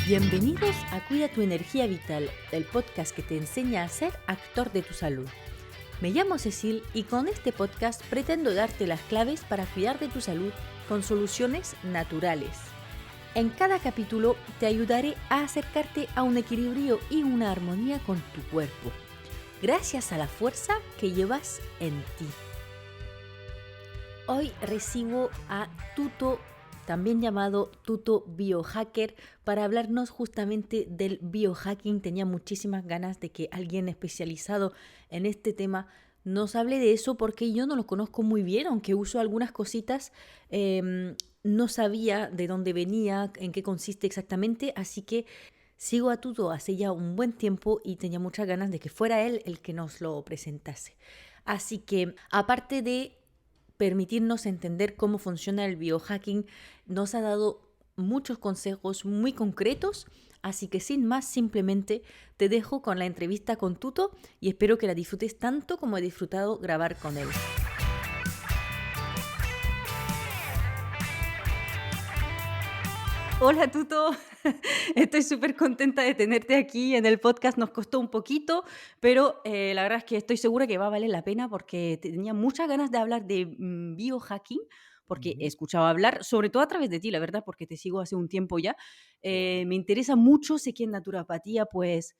Bienvenidos a Cuida tu energía vital, el podcast que te enseña a ser actor de tu salud. Me llamo Cecil y con este podcast pretendo darte las claves para cuidar de tu salud con soluciones naturales. En cada capítulo te ayudaré a acercarte a un equilibrio y una armonía con tu cuerpo, gracias a la fuerza que llevas en ti. Hoy recibo a Tuto, también llamado Tuto Biohacker, para hablarnos justamente del biohacking. Tenía muchísimas ganas de que alguien especializado en este tema nos hable de eso porque yo no lo conozco muy bien, aunque uso algunas cositas. No sabía de dónde venía, en qué consiste exactamente, así que sigo a Tuto hace ya un buen tiempo y tenía muchas ganas de que fuera él el que nos lo presentase. Así que, aparte de permitirnos entender cómo funciona el biohacking, nos ha dado muchos consejos muy concretos, así que sin más simplemente te dejo con la entrevista con Tuto y espero que la disfrutes tanto como he disfrutado grabar con él. Hola Tuto, estoy súper contenta de tenerte aquí en el podcast. Nos costó un poquito, pero la verdad es que estoy segura que va a valer la pena porque tenía muchas ganas de hablar de biohacking, porque he Ujú, escuchado hablar, sobre todo a través de ti, la verdad, porque te sigo hace un tiempo ya. qué bueno. Me interesa mucho, sé que en naturopatía pues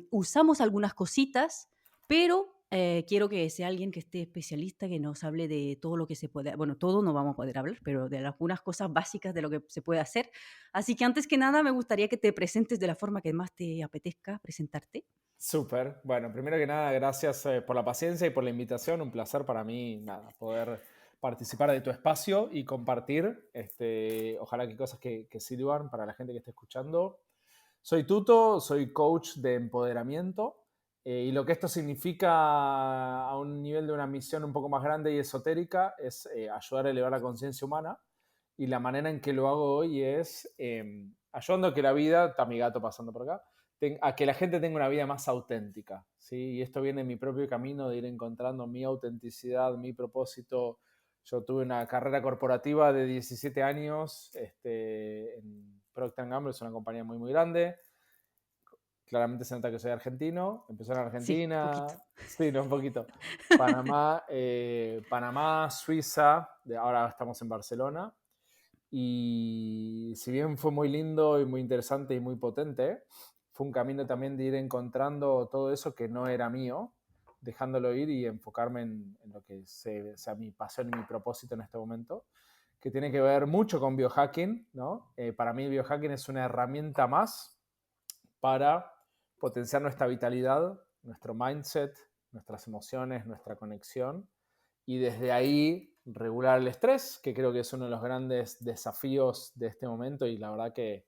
usamos algunas cositas, pero quiero que sea alguien que esté especialista, que nos hable de todo lo que se puede, bueno, todo no vamos a poder hablar, pero de algunas cosas básicas de lo que se puede hacer. Así que antes que nada me gustaría que te presentes de la forma que más te apetezca presentarte. Súper. Bueno, primero que nada, gracias por la paciencia y por la invitación. Un placer para mí, nada, poder participar de tu espacio y compartir, ojalá que cosas que sirvan para la gente que esté escuchando. Soy Tuto, soy coach de empoderamiento y lo que esto significa a un nivel de una misión un poco más grande y esotérica es ayudar a elevar la conciencia humana y la manera en que lo hago hoy es ayudando a que la vida, está mi gato pasando por acá, a que la gente tenga una vida más auténtica, ¿sí? Y esto viene en mi propio camino de ir encontrando mi autenticidad, mi propósito. Yo tuve una carrera corporativa de 17 años en Procter & Gamble, es una compañía muy, muy grande. Claramente se nota que soy argentino. Empecé en Sí, poquito. Argentina, sí, no, un poquito. Panamá, Panamá, Suiza, ahora estamos en Barcelona. Y si bien fue muy lindo y muy interesante y muy potente, fue un camino también de ir encontrando todo eso que no era mío, dejándolo ir y enfocarme en lo que sea mi pasión y mi propósito en este momento, que tiene que ver mucho con biohacking, ¿no? Para mí biohacking es una herramienta más para potenciar nuestra vitalidad, nuestro mindset, nuestras emociones, nuestra conexión y desde ahí regular el estrés, que creo que es uno de los grandes desafíos de este momento y la verdad que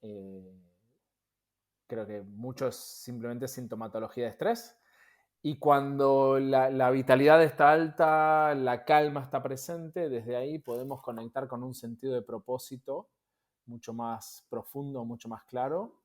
eh, creo que mucho es simplemente sintomatología de estrés. Y cuando la vitalidad está alta, la calma está presente, desde ahí podemos conectar con un sentido de propósito mucho más profundo, mucho más claro,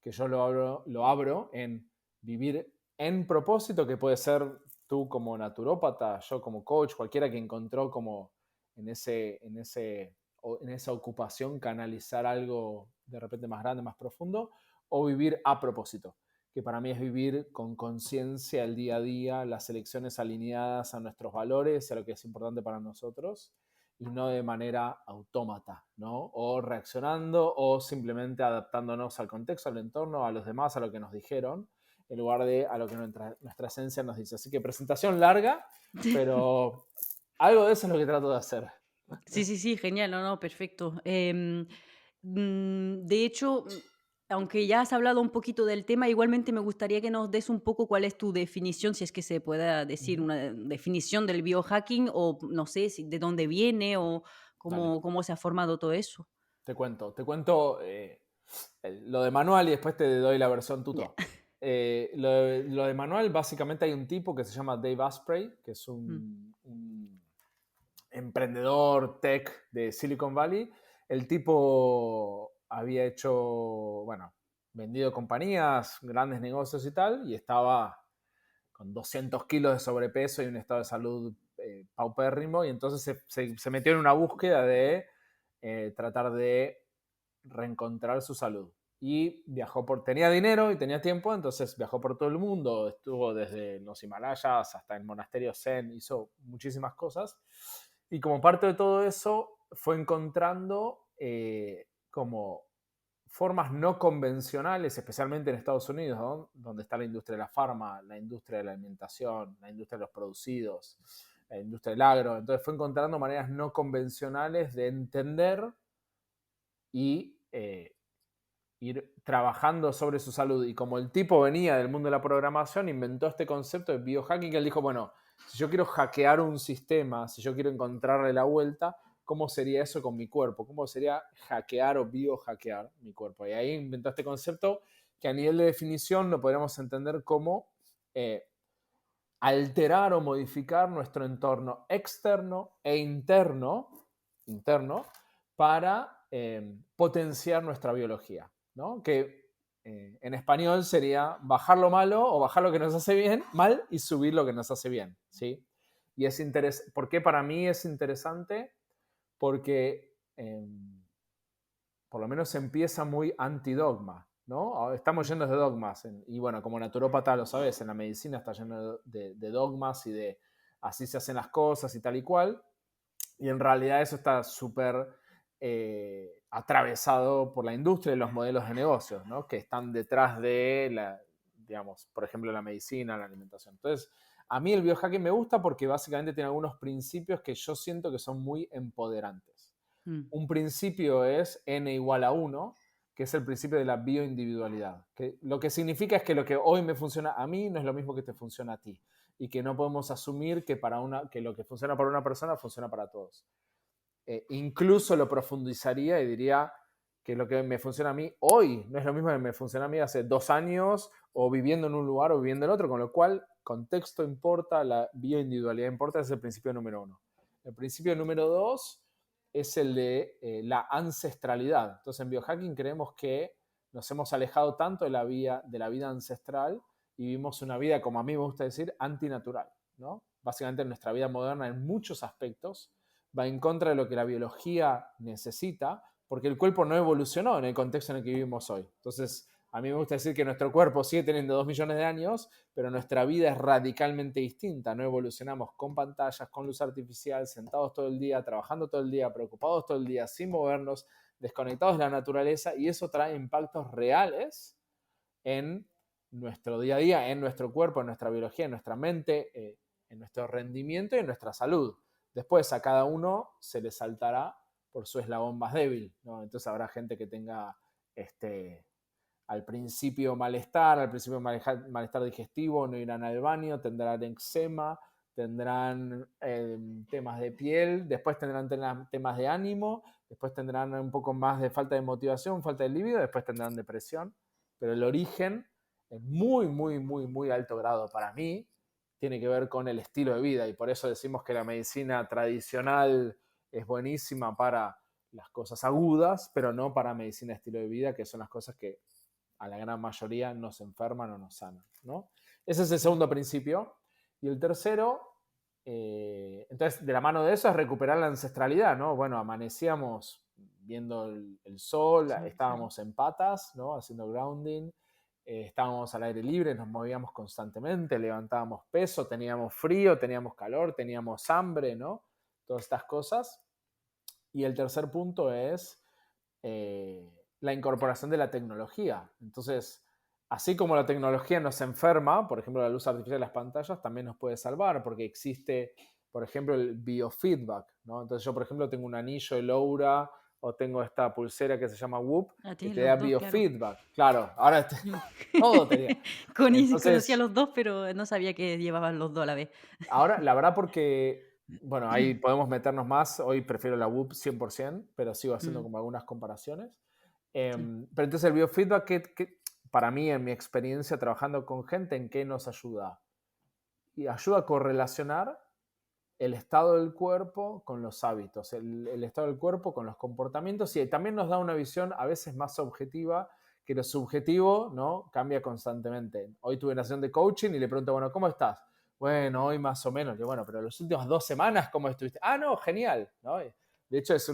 que yo lo abro en vivir en propósito, que puede ser tú como naturópata, yo como coach, cualquiera que encontró como en esa ocupación canalizar algo de repente más grande, más profundo, o vivir a propósito, que para mí es vivir con conciencia el día a día, las elecciones alineadas a nuestros valores, a lo que es importante para nosotros, y no de manera autómata, ¿no? O reaccionando o simplemente adaptándonos al contexto, al entorno, a los demás, a lo que nos dijeron, en lugar de a lo que nuestra esencia nos dice. Así que presentación larga, pero algo de eso es lo que trato de hacer. Sí, sí, sí, genial, no, no, perfecto. De hecho, aunque ya has hablado un poquito del tema, igualmente me gustaría que nos des un poco cuál es tu definición, si es que se pueda decir Ujú. una definición del biohacking o no sé si de dónde viene o Dale, cómo se ha formado todo eso. te cuento lo de manual y después te doy la versión Ya. tuto. Lo de manual, básicamente hay un tipo que se llama Dave Asprey, que es Mm, un emprendedor tech de Silicon Valley. El tipo había hecho, bueno, vendido compañías, grandes negocios y tal, y estaba con 200 kilos de sobrepeso y un estado de salud paupérrimo, y entonces se metió en una búsqueda de tratar de reencontrar su salud. Y tenía dinero y tenía tiempo, entonces viajó por todo el mundo, estuvo desde los Himalayas hasta el monasterio Zen, hizo muchísimas cosas. Y como parte de todo eso, fue encontrando como formas no convencionales, especialmente en Estados Unidos, ¿no? Donde está la industria de la farma, la industria de la alimentación, la industria de los producidos, la industria del agro. Entonces fue encontrando maneras no convencionales de entender y ir trabajando sobre su salud. Y como el tipo venía del mundo de la programación, inventó este concepto de biohacking, que él dijo, bueno, si yo quiero hackear un sistema, si yo quiero encontrarle la vuelta, ¿cómo sería eso con mi cuerpo? ¿Cómo sería hackear o biohackear mi cuerpo? Y ahí inventó este concepto que a nivel de definición lo podríamos entender como alterar o modificar nuestro entorno externo e interno para potenciar nuestra biología, ¿no? Que en español sería bajar lo malo o bajar lo que nos hace bien, mal, y subir lo que nos hace bien, ¿sí? Y es ¿por qué para mí es interesante? Porque por lo menos empieza muy antidogma, ¿no? Estamos llenos de dogmas, y bueno, como naturópata lo sabes, en la medicina está lleno de dogmas y de así se hacen las cosas y tal y cual, y en realidad eso está súper atravesado por la industria y los modelos de negocios, ¿no? Que están detrás de digamos, por ejemplo, la medicina, la alimentación. Entonces, a mí el biohacking me gusta porque básicamente tiene algunos principios que yo siento que son muy empoderantes. Un principio es n igual a 1, que es el principio de la bioindividualidad. Que lo que significa es que lo que hoy me funciona a mí no es lo mismo que te funciona a ti. Y que no podemos asumir que lo que funciona para una persona funciona para todos. Incluso lo profundizaría y diría que lo que me funciona a mí hoy no es lo mismo que me funciona a mí hace 2 años o viviendo en un lugar o viviendo en otro, con lo cual contexto importa, la bioindividualidad importa, es el principio número 1. El principio número 2 es el de la ancestralidad. Entonces en biohacking creemos que nos hemos alejado tanto de la vida ancestral y vivimos una vida, como a mí me gusta decir, antinatural, ¿no? Básicamente nuestra vida moderna en muchos aspectos va en contra de lo que la biología necesita, porque el cuerpo no evolucionó en el contexto en el que vivimos hoy. Entonces, a mí me gusta decir que nuestro cuerpo sigue teniendo 2 millones de años, pero nuestra vida es radicalmente distinta. No evolucionamos con pantallas, con luz artificial, sentados todo el día, trabajando todo el día, preocupados todo el día, sin movernos, desconectados de la naturaleza, y eso trae impactos reales en nuestro día a día, en nuestro cuerpo, en nuestra biología, en nuestra mente, en nuestro rendimiento y en nuestra salud. Después a cada uno se le saltará por su eslabón más débil, ¿no? Entonces habrá gente que tenga al principio malestar digestivo, no irán al baño, tendrán eczema, tendrán temas de piel, después tendrán temas de ánimo, después tendrán un poco más de falta de motivación, falta de libido, después tendrán depresión, pero el origen en muy, muy, muy, muy alto grado para mí tiene que ver con el estilo de vida, y por eso decimos que la medicina tradicional es buenísima para las cosas agudas, pero no para medicina de estilo de vida, que son las cosas que a la gran mayoría nos enferman o nos sanan, ¿no? Ese es el segundo principio. Y el tercero, entonces, de la mano de eso es recuperar la ancestralidad, ¿no? Bueno, amanecíamos viendo el sol, Sí, estábamos en patas, ¿no? Haciendo grounding, estábamos al aire libre, nos movíamos constantemente, levantábamos peso, teníamos frío, teníamos calor, teníamos hambre, ¿no? Todas estas cosas. Y el tercer punto es la incorporación de la tecnología. Entonces, así como la tecnología nos enferma, por ejemplo, la luz artificial de las pantallas también nos puede salvar, porque existe, por ejemplo, el biofeedback, ¿no? Entonces yo, por ejemplo, tengo un anillo de Loura o tengo esta pulsera que se llama Whoop, ah, que tienes te da los dos, claro. biofeedback. Claro, ahora todo tenía. Conocía Entonces, los dos, pero no sabía que llevaban los dos a la vez. ahora, la verdad, porque, bueno, ahí podemos meternos más. Hoy prefiero la Whoop 100%, pero sigo haciendo Mm, como algunas comparaciones. sí. Pero entonces el biofeedback, para mí, en mi experiencia trabajando con gente, ¿en qué nos ayuda? Y ayuda a correlacionar el estado del cuerpo con los hábitos, el estado del cuerpo con los comportamientos, y también nos da una visión a veces más objetiva, que lo subjetivo, ¿no? Cambia constantemente. Hoy tuve una sesión de coaching y le pregunto, bueno, ¿cómo estás? Bueno, hoy más o menos. Le digo, bueno, pero las últimas 2 semanas, ¿cómo estuviste? Ah, no, genial, ¿no? De hecho, es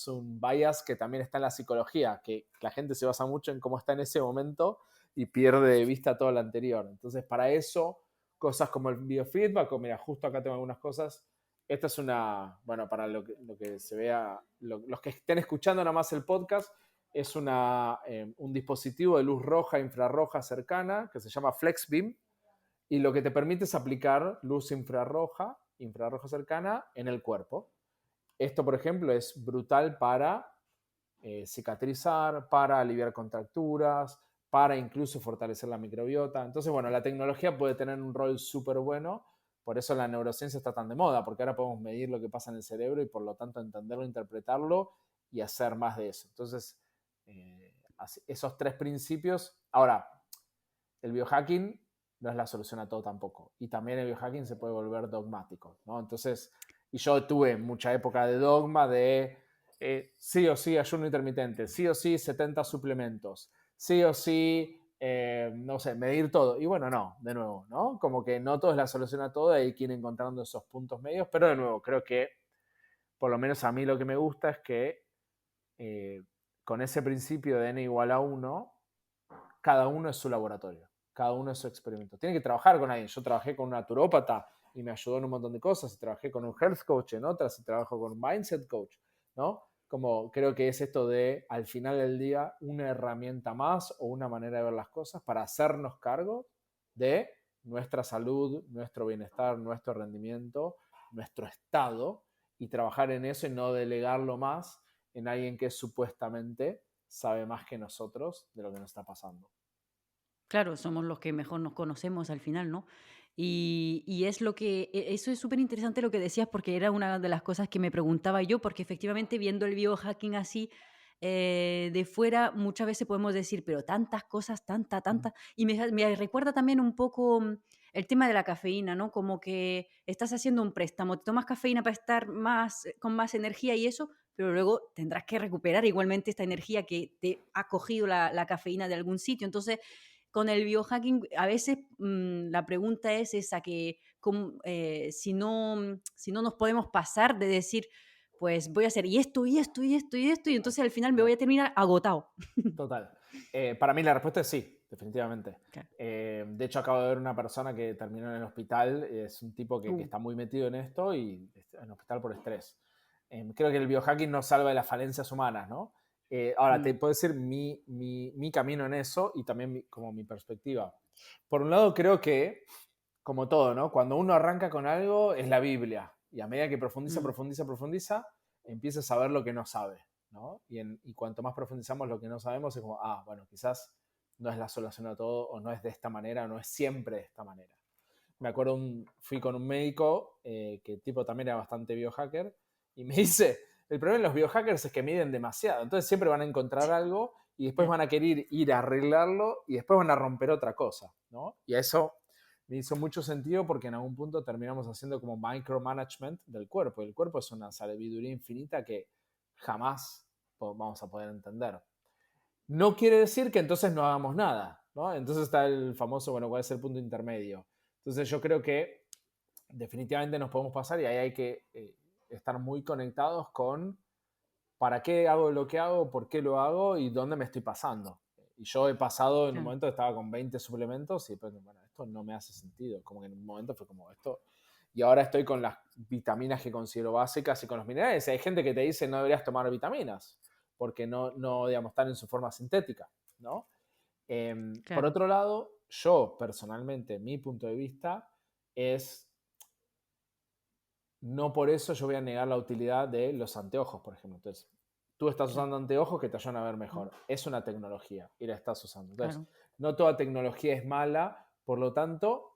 un bias que también está en la psicología, que la gente se basa mucho en cómo está en ese momento y pierde de vista todo lo anterior. Entonces, para eso, cosas como el biofeedback, o mira, justo acá tengo algunas cosas. Esta es bueno, para lo que se vea, los que estén escuchando nada más el podcast, es un dispositivo de luz roja, infrarroja cercana, que se llama FlexBeam, y lo que te permite es aplicar luz infrarroja cercana en el cuerpo. Esto, por ejemplo, es brutal para cicatrizar, para aliviar contracturas, para incluso fortalecer la microbiota. Entonces, bueno, la tecnología puede tener un rol súper bueno, por eso la neurociencia está tan de moda, porque ahora podemos medir lo que pasa en el cerebro y por lo tanto entenderlo, interpretarlo y hacer más de eso. Entonces, esos tres principios. Ahora, el biohacking no es la solución a todo tampoco. Y también el biohacking se puede volver dogmático, ¿no? Entonces, y yo tuve mucha época de dogma de sí o sí ayuno intermitente, sí o sí 70 suplementos, sí o sí, no sé, medir todo. Y bueno, no, de nuevo, ¿no? Como que no todo es la solución a todo, hay que ir encontrando esos puntos medios, pero de nuevo, creo que por lo menos a mí lo que me gusta es que con ese principio de n igual a 1, cada uno es su laboratorio, cada uno es su experimento. Tiene que trabajar con alguien. Yo trabajé con un naturópata y me ayudó en un montón de cosas, y trabajé con un health coach en otras, y trabajo con un mindset coach, ¿no? Como creo que es esto de, al final del día, una herramienta más o una manera de ver las cosas para hacernos cargo de nuestra salud, nuestro bienestar, nuestro rendimiento, nuestro estado, y trabajar en eso y no delegarlo más en alguien que supuestamente sabe más que nosotros de lo que nos está pasando. Claro, somos los que mejor nos conocemos al final, ¿no? Y es lo que, eso es súper interesante lo que decías, porque era una de las cosas que me preguntaba yo, porque efectivamente viendo el biohacking así de fuera, muchas veces podemos decir, pero tantas cosas, Mm. y me recuerda también un poco el tema de la cafeína, ¿no? Como que estás haciendo un préstamo, te tomas cafeína para estar más, con más energía y eso, pero luego tendrás que recuperar igualmente esta energía que te ha cogido la cafeína de algún sitio. Entonces, con el biohacking, a veces la pregunta es esa, que si no nos podemos pasar de decir, pues voy a hacer y esto, y esto, y esto, y esto, y entonces al final me voy Total. a terminar agotado. Total. Para mí la respuesta es sí, definitivamente. Claro. De hecho, acabo de ver una persona que terminó en el hospital. Es un tipo que está muy metido en esto y está en el hospital por estrés. Creo que el biohacking nos salva de las falencias humanas, ¿no? Ahora, te Mm, puedo decir mi camino en eso y también como mi perspectiva. Por un lado, creo que, como todo, ¿no? Cuando uno arranca con algo, es la Biblia. Y a medida que profundiza, mm, profundiza, profundiza, empieza a saber lo que no sabe, ¿no? Y cuanto más profundizamos lo que no sabemos, es como, bueno, quizás no es la solución a todo, o no es de esta manera, o no es siempre de esta manera. Me acuerdo, fui con un médico que el tipo también era bastante biohacker, y me dice, el problema de los biohackers es que miden demasiado, entonces siempre van a encontrar algo y después ya, van a querer ir a arreglarlo y después van a romper otra cosa, ¿no? Y a eso me hizo mucho sentido porque en algún punto terminamos haciendo como micromanagement del cuerpo. El cuerpo es una sabiduría infinita que jamás vamos a poder entender. No quiere decir que entonces no hagamos nada, ¿no? Entonces está el famoso, bueno, ¿cuál es el punto intermedio? Entonces yo creo que definitivamente nos podemos pasar y ahí hay que estar muy conectados con para qué hago lo que hago, por qué lo hago y dónde me estoy pasando. Y yo he pasado en un claro. momento, estaba con 20 suplementos y después, bueno, esto no me hace sentido. Como que en un momento fue como esto. Y ahora estoy con las vitaminas que considero básicas y con los minerales. Hay gente que te dice no deberías tomar vitaminas porque no digamos, están en su forma sintética, ¿no? Por Claro. otro lado, yo personalmente, mi punto de vista es, no por eso yo voy a negar la utilidad de los anteojos, por ejemplo. Entonces, tú estás Claro, usando anteojos que te ayudan a ver mm, mejor. Es una tecnología y la estás usando. Entonces, claro, no toda tecnología es mala, por lo tanto,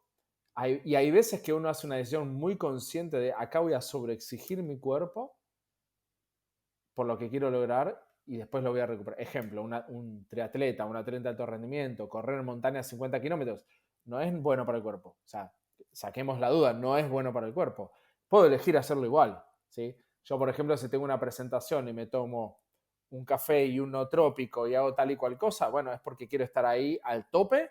hay veces que uno hace una decisión muy consciente de acá voy a sobreexigir mi cuerpo por lo que quiero lograr y después lo voy a recuperar. Ejemplo, un triatleta, un atleta de alto rendimiento, correr en montaña a 50 kilómetros, no es bueno para el cuerpo. O sea, saquemos la duda, no es bueno para el cuerpo. Puedo elegir hacerlo igual, ¿sí? Yo, por ejemplo, si tengo una presentación y me tomo un café y un no trópico y hago tal y cual cosa, bueno, es porque quiero estar ahí al tope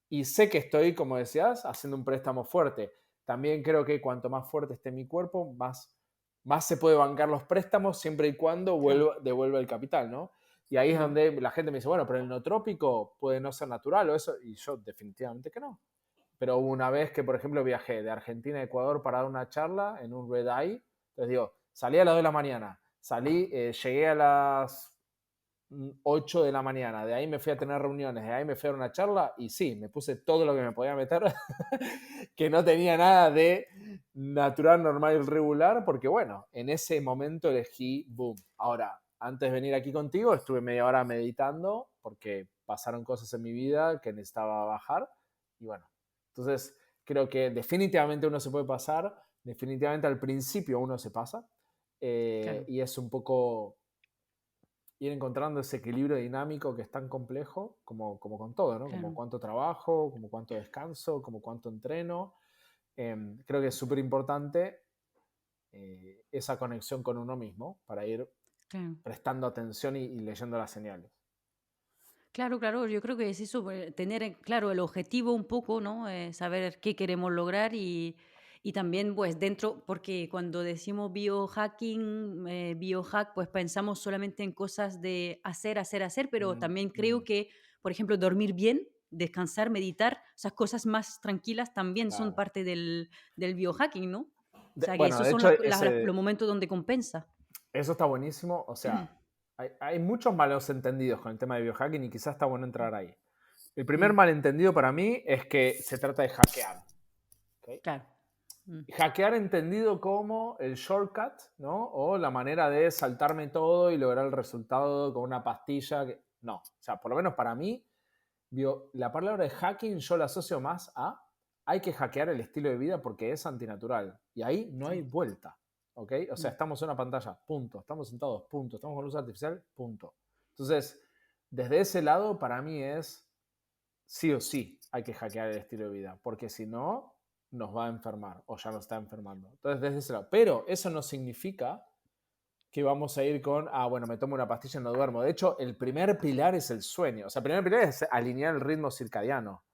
y sé que estoy, como decías, haciendo un préstamo fuerte. También creo que cuanto más fuerte esté mi cuerpo, más más se puede bancar los préstamos siempre y cuando Claro, devuelva el capital, ¿no? Y ahí es mm, donde la gente me dice, bueno, pero el no trópico puede no ser natural o eso, y yo definitivamente que no. Pero hubo una vez que, por ejemplo, viajé de Argentina a Ecuador para dar una charla en un red eye. Entonces digo, salí a las 2 de la mañana, llegué a las 8 de la mañana, de ahí me fui a tener reuniones, de ahí me fui a dar una charla y sí, me puse todo lo que me podía meter, que no tenía nada de natural, normal y regular, porque bueno, en ese momento elegí boom. Ahora, antes de venir aquí contigo, estuve media hora meditando porque pasaron cosas en mi vida que necesitaba bajar y bueno, entonces creo que definitivamente uno se puede pasar, definitivamente al principio uno se pasa claro, y es un poco ir encontrando ese equilibrio dinámico que es tan complejo como con todo, ¿no? Como claro. cuánto trabajo, como cuánto descanso, como cuánto entreno. Creo que es súper importante esa conexión con uno mismo para ir Claro. prestando atención y leyendo las señales. Claro, claro, yo creo que es eso, tener claro el objetivo un poco, ¿no? Saber qué queremos lograr y también, pues, dentro, porque cuando decimos biohacking, biohack, pues pensamos solamente en cosas de hacer, hacer, hacer, pero Mm, también creo mm, que, por ejemplo, dormir bien, descansar, meditar, esas cosas más tranquilas también son claro. parte del biohacking, ¿no? O sea, que Bueno, esos de son hecho, los momentos donde compensa. eso está buenísimo. O sea, hay muchos malos entendidos con el tema de biohacking y quizás está bueno entrar ahí. El primer Mm, malentendido para mí es que se trata de hackear. ¿Ok? claro. Mm, Hackear entendido como el shortcut, ¿no? O la manera de saltarme todo y lograr el resultado con una pastilla. No, o sea, por lo menos para mí, la palabra de hacking yo la asocio más a hay que hackear el estilo de vida porque es antinatural. Y ahí no hay sí. vuelta, ¿ok? O sea, Mm, estamos en una pantalla, punto. Estamos sentados, punto. Estamos con luz artificial, punto. Entonces, desde ese lado, para mí es sí o sí hay que hackear el estilo de vida, porque si no, nos va a enfermar o ya nos está enfermando. Entonces, desde ese lado. Pero eso no significa que vamos a ir con, bueno, me tomo una pastilla y no duermo. De hecho, el primer pilar es el sueño. O sea, el primer pilar es alinear el ritmo circadiano.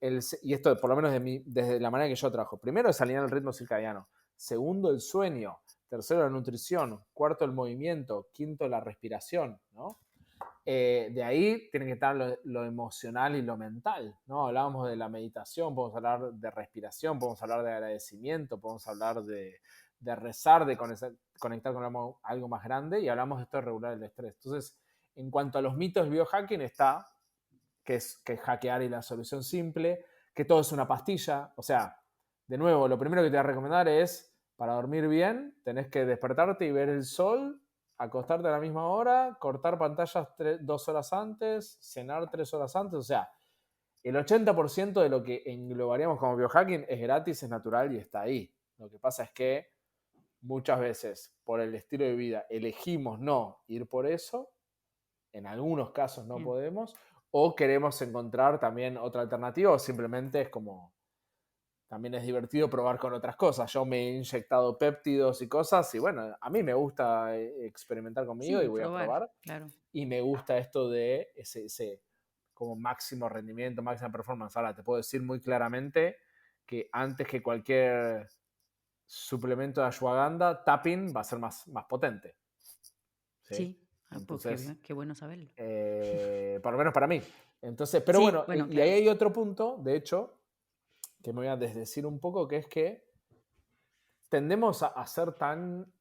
Y esto, por lo menos desde la manera que yo trabajo. Primero es alinear el ritmo circadiano. Segundo, el sueño. Tercero, la nutrición. Cuarto, el movimiento. Quinto, la respiración, ¿no? De ahí tiene que estar lo emocional y lo mental, ¿no? Hablábamos de la meditación, podemos hablar de respiración, podemos hablar de agradecimiento, podemos hablar de rezar, de conectar con algo más grande y hablamos de esto de regular el estrés. Entonces, en cuanto a los mitos del biohacking está que hackear y la solución simple, que todo es una pastilla, o sea, de nuevo, lo primero que te voy a recomendar es, para dormir bien, tenés que despertarte y ver el sol, acostarte a la misma hora, cortar pantallas 2 horas antes, cenar 3 horas antes, o sea, el 80% de lo que englobaríamos como biohacking es gratis, es natural y está ahí. Lo que pasa es que muchas veces, por el estilo de vida, elegimos no ir por eso, en algunos casos no bien. podemos, o queremos encontrar también otra alternativa, o simplemente es como, también es divertido probar con otras cosas. Yo me he inyectado péptidos y cosas, y bueno, a mí me gusta experimentar conmigo y Sí, voy a probar, probar, claro. y me gusta esto de ese como máximo rendimiento, máxima performance. Ahora, te puedo decir muy claramente que antes que cualquier suplemento de ashwagandha, tapping va a ser más potente. ¿Sí? Sí. Ah, pues qué Entonces, bien, qué bueno saberlo. por lo menos para mí. Entonces, pero Sí, bueno, bueno, y ahí claro. hay otro punto, de hecho, que me voy a desdecir un poco, que es que tendemos a ser tan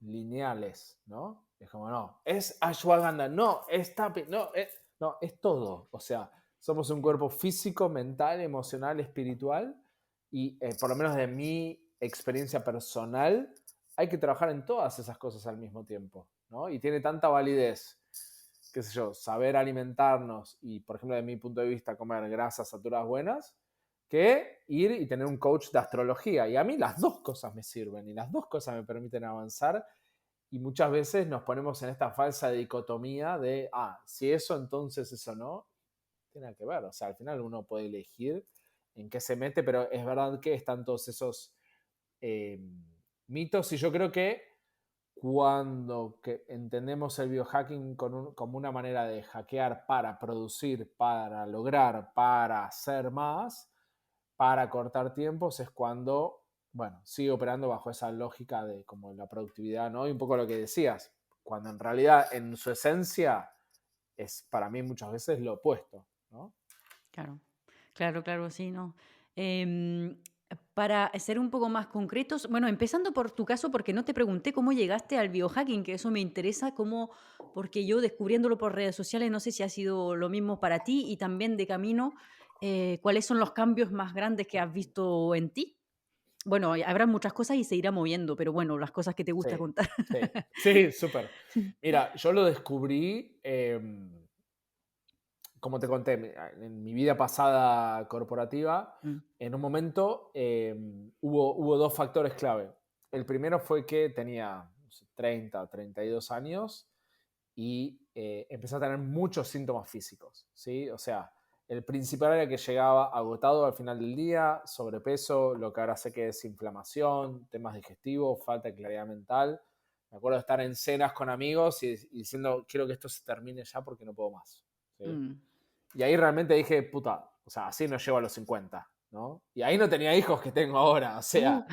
lineales, ¿no? Es como, no, es ashwagandha, no, es tapping, no, es todo. O sea, somos un Claro. cuerpo físico, mental, emocional, espiritual, y por lo menos de mi experiencia personal, hay que trabajar en todas esas cosas al mismo tiempo, ¿no? Y tiene tanta validez, qué sé yo, saber alimentarnos y, por ejemplo, de mi punto de vista, comer grasas saturadas buenas, que ir y tener un coach de astrología. Y a mí las dos cosas me sirven y las dos cosas me permiten avanzar. Y muchas veces nos ponemos en esta falsa dicotomía de, si eso, entonces eso no. Tiene nada que ver. O sea, al final uno puede elegir en qué se mete, pero es verdad que están todos esos eh, mitos. Y yo creo que cuando entendemos el biohacking como una manera de hackear para producir, para lograr, para hacer más, para cortar tiempos, es cuando bueno, sigue operando bajo esa lógica de como la productividad, ¿no? Y un poco lo que decías, cuando en realidad en su esencia es para mí muchas veces lo opuesto, ¿no? Claro, claro, claro, sí, ¿no? Em, para ser un poco más concretos, bueno, empezando por tu caso, porque no te pregunté cómo llegaste al biohacking, que eso me interesa, cómo, porque yo descubriéndolo por redes sociales, no sé si ha sido lo mismo para ti y también de camino, ¿cuáles son los cambios más grandes que has visto en ti? Bueno, habrá muchas cosas y se irá moviendo, pero bueno, las cosas que te gusta Sí, contar. sí, sí, súper. Mira, yo lo descubrí, como te conté, en mi vida pasada corporativa, Mm, en un momento hubo dos factores clave. El primero fue que tenía no sé, 30, 32 años y empecé a tener muchos síntomas físicos, ¿sí? O sea, el principal era que llegaba agotado al final del día, sobrepeso, lo que ahora sé que es inflamación, temas digestivos, falta de claridad mental. Me acuerdo de estar en cenas con amigos y diciendo, quiero que esto se termine ya porque no puedo más, ¿sí? mm. Y ahí realmente dije, puta, o sea, así no llego a los 50, ¿no? Y ahí no tenía hijos que tengo ahora, o Uh, sea,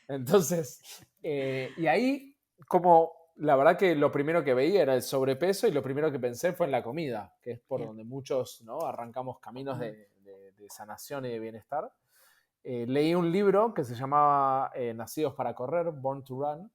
entonces, y ahí como la verdad que lo primero que veía era el sobrepeso y lo primero que pensé fue en la comida, que es por ya, donde muchos, ¿no? Arrancamos caminos mm, de sanación y de bienestar. Leí un libro que se llamaba Nacidos para Correr, Born to Run,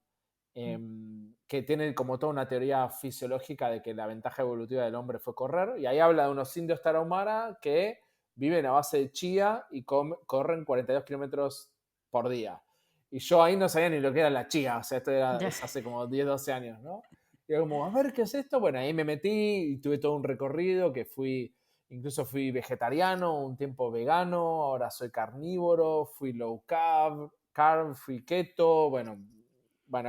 mm, que tiene como toda una teoría fisiológica de que la ventaja evolutiva del hombre fue correr, y ahí habla de unos indios tarahumara que viven a base de chía y corren 42 kilómetros por día. Y yo ahí no sabía ni lo que era la chía, o sea, ya. es hace como 10 12 años, ¿no? Y yo como, a ver, ¿qué es esto? Bueno, ahí me metí y tuve todo un recorrido que incluso fui vegetariano, un tiempo vegano, ahora soy carnívoro, fui low carb, fui keto, bueno,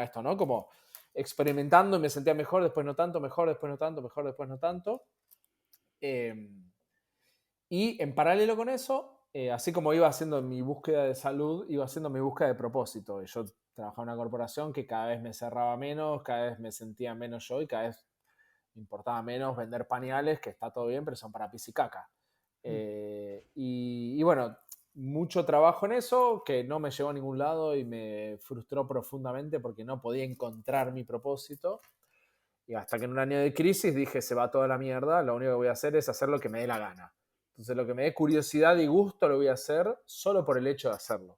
esto, ¿no? Como experimentando y me sentía mejor, después no tanto, mejor, después no tanto, mejor, después no tanto. Eh, y en paralelo con eso, así como iba haciendo mi búsqueda de salud, iba haciendo mi búsqueda de propósito. Y yo trabajaba en una corporación que cada vez me cerraba menos, cada vez me sentía menos yo y cada vez me importaba menos vender pañales, que está todo bien, pero son para pis y caca. Mm, Y bueno, mucho trabajo en eso que no me llevó a ningún lado y me frustró profundamente porque no podía encontrar mi propósito. Y hasta que en un año de crisis dije, se va toda la mierda, lo único que voy a hacer es hacer lo que me dé la gana. Entonces lo que me dé curiosidad y gusto lo voy a hacer solo por el hecho de hacerlo.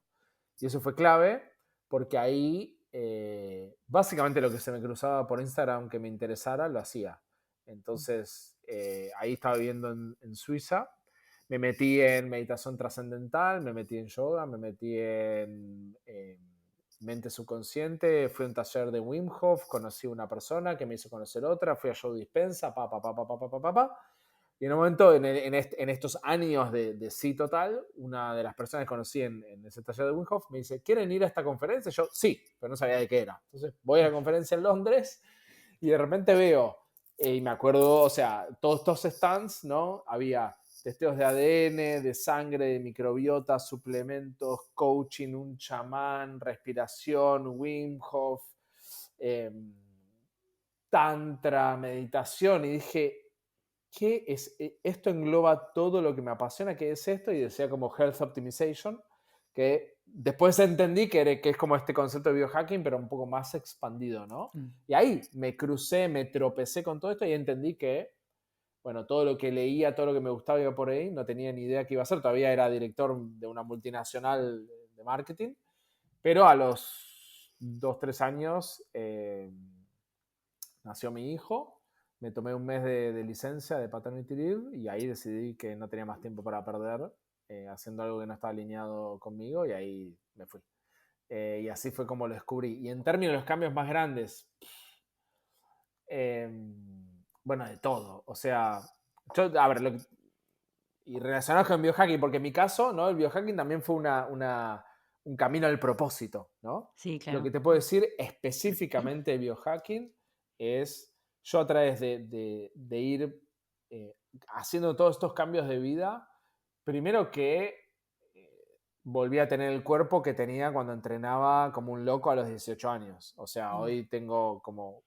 Y eso fue clave porque ahí básicamente lo que se me cruzaba por Instagram que me interesara, lo hacía. mm, Entonces ahí estaba viviendo en Suiza. Me metí en meditación trascendental, me metí en yoga, me metí en mente subconsciente, fui a un taller de Wim Hof, conocí a una persona que me hizo conocer otra, fui a Joe Dispensa, pa. Y en un momento, en estos años de sí total, una de las personas que conocí en ese taller de Wim Hof me dice, ¿quieren ir a esta conferencia? Yo, sí, pero no sabía de qué era. Entonces voy a la conferencia en Londres y de repente veo, y me acuerdo, o sea, todos estos stands, ¿no? Había testeos de ADN, de sangre, de microbiota, suplementos, coaching, un chamán, respiración, Wim Hof, eh, tantra, meditación, y dije, ¿qué es? Esto engloba todo lo que me apasiona, ¿qué es esto? Y decía como Health Optimization, que después entendí que es como este concepto de biohacking, pero un poco más expandido, ¿no? mm. Y ahí me crucé, me tropecé con todo esto y entendí que, bueno, todo lo que leía, todo lo que me gustaba iba por ahí, no tenía ni idea qué iba a hacer, todavía era director de una multinacional de marketing, pero a los 2 3 años nació mi hijo, me tomé un mes de licencia de paternity leave y ahí decidí que no tenía más tiempo para perder haciendo algo que no estaba alineado conmigo y ahí me fui. Y así fue como lo descubrí. Y en términos de los cambios más grandes, eh, bueno, de todo. O sea, yo, a ver, y relacionado con el biohacking, porque en mi caso, ¿no? El biohacking también fue un camino al propósito, ¿no? Sí, Lo claro. que te puedo decir específicamente de biohacking es, yo a través de ir haciendo todos estos cambios de vida, primero que volví a tener el cuerpo que tenía cuando entrenaba como un loco a los 18 años. O sea, Mm, hoy tengo como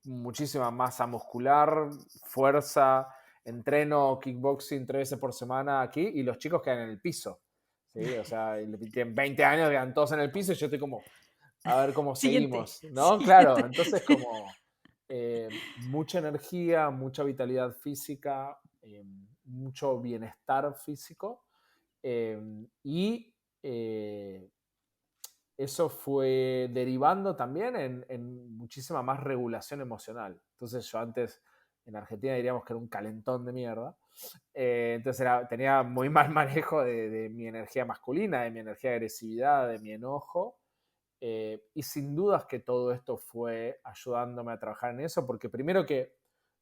muchísima masa muscular, fuerza, entreno kickboxing 3 veces por semana aquí y los chicos quedan en el piso. ¿sí? O sea, tienen 20 años, quedan todos en el piso y yo estoy como, a ver cómo Siguiente, seguimos, ¿no? Claro, siguiente. entonces como mucha energía, mucha vitalidad física, mucho bienestar físico y eso fue derivando también en muchísima más regulación emocional. Entonces yo antes en Argentina diríamos que era un calentón de mierda. Entonces tenía muy mal manejo de mi energía masculina, de mi energía de agresividad, de mi enojo. Y sin dudas que todo esto fue ayudándome a trabajar en eso, porque primero que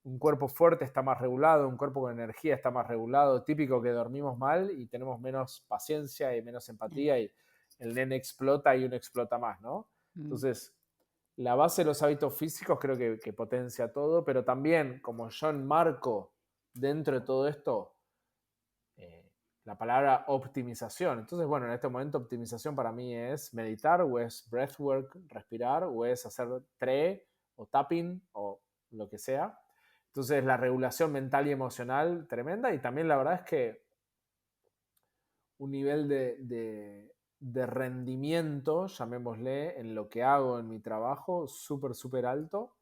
un cuerpo fuerte está más regulado, un cuerpo con energía está más regulado, típico que dormimos mal y tenemos menos paciencia y menos empatía y el nene explota y uno explota más, ¿no? Mm, Entonces, la base de los hábitos físicos creo que potencia todo, pero también como yo enmarco dentro de todo esto eh, la palabra optimización. Entonces, bueno, en este momento optimización para mí es meditar o es breathwork, respirar o es hacer tre o tapping o lo que sea. Entonces, la regulación mental y emocional tremenda y también la verdad es que un nivel de rendimiento, llamémosle, en lo que hago en mi trabajo, súper, súper alto.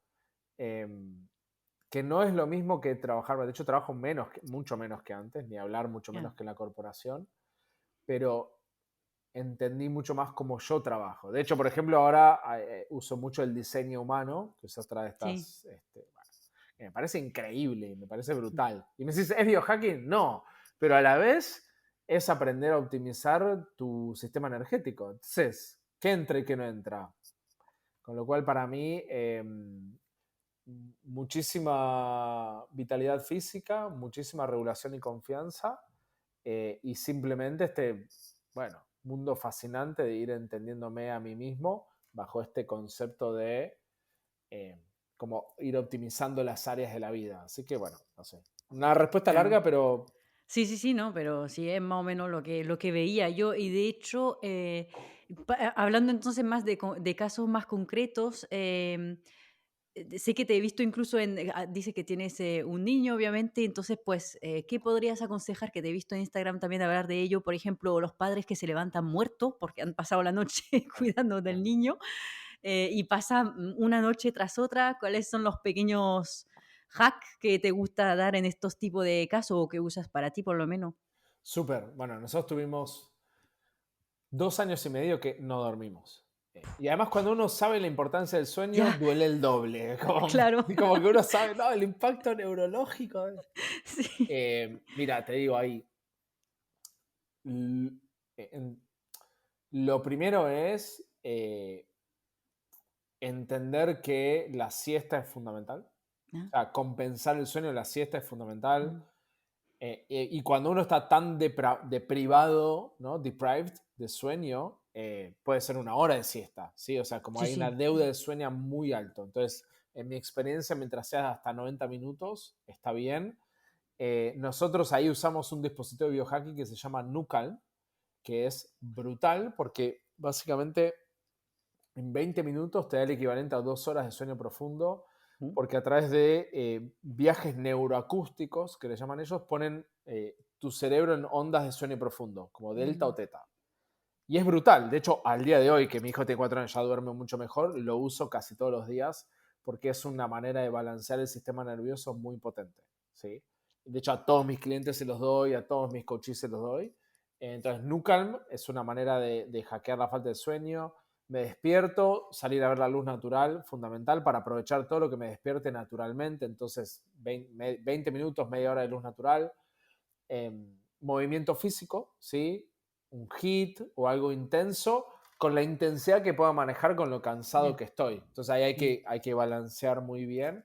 Eh, que no es lo mismo que trabajar, de hecho trabajo menos, mucho menos que antes, ni hablar mucho ya, menos que en la corporación, pero entendí mucho más cómo yo trabajo. De hecho, por ejemplo, ahora uso mucho el diseño humano, que es otra de sí. estas, bueno, que me parece increíble, me parece brutal. Y me decís, ¿es biohacking? No, pero a la vez es aprender a optimizar tu sistema energético. Entonces, ¿qué entra y qué no entra? Con lo cual, para mí, muchísima vitalidad física, muchísima regulación y confianza, y simplemente bueno, mundo fascinante de ir entendiéndome a mí mismo bajo este concepto de eh, como ir optimizando las áreas de la vida. Así que bueno, no sé. Una respuesta Claro. larga, pero Sí, sí, sí, no, pero sí es más o menos lo que veía yo. Y de hecho, hablando entonces más de casos más concretos, sé que te he visto incluso dice que tienes un niño, obviamente, entonces, pues, ¿qué podrías aconsejar? Que te he visto en Instagram también hablar de ello, por ejemplo, los padres que se levantan muertos porque han pasado la noche cuidando del niño y pasan una noche tras otra. ¿Cuáles son los pequeños hacks que te gusta dar en estos tipos de casos o que usas para ti por lo menos? súper. Bueno, nosotros tuvimos 2 años y medio que no dormimos. Y además cuando uno sabe la importancia del sueño, Ya, duele el doble. claro. Como que uno sabe, no, el impacto neurológico. Sí. Mira, te digo ahí, l- en- lo primero es entender que la siesta es fundamental. O Ah, sea, compensar el sueño de la siesta es fundamental. mm, Y cuando uno está tan deprivado, ¿no? Deprived de sueño, puede ser 1 hora de siesta, ¿sí? O sea, como sí, hay una sí. deuda de sueño muy alto. Entonces, en mi experiencia, mientras sea hasta 90 minutos, está bien. Nosotros ahí usamos un dispositivo de biohacking que se llama Nucal, que es brutal porque básicamente en 20 minutos te da el equivalente a 2 horas de sueño profundo, Mm, porque a través de viajes neuroacústicos, que le llaman ellos, ponen tu cerebro en ondas de sueño profundo, como delta o mm, teta. Y es brutal. De hecho, al día de hoy, que mi hijo tiene 4 años, ya duerme mucho mejor, lo uso casi todos los días porque es una manera de balancear el sistema nervioso muy potente. ¿Sí? De hecho, a todos mis clientes se los doy, a todos mis coaches se los doy. Entonces, Nucalm es una manera de hackear la falta de sueño. Me despierto, salir a ver la luz natural, fundamental para aprovechar todo lo que me despierte naturalmente. Entonces, 20 minutos, media hora de luz natural. Movimiento físico, ¿sí? Un hit o algo intenso con la intensidad que pueda manejar con lo cansado ya, que estoy. Entonces ahí mm, hay que balancear muy bien.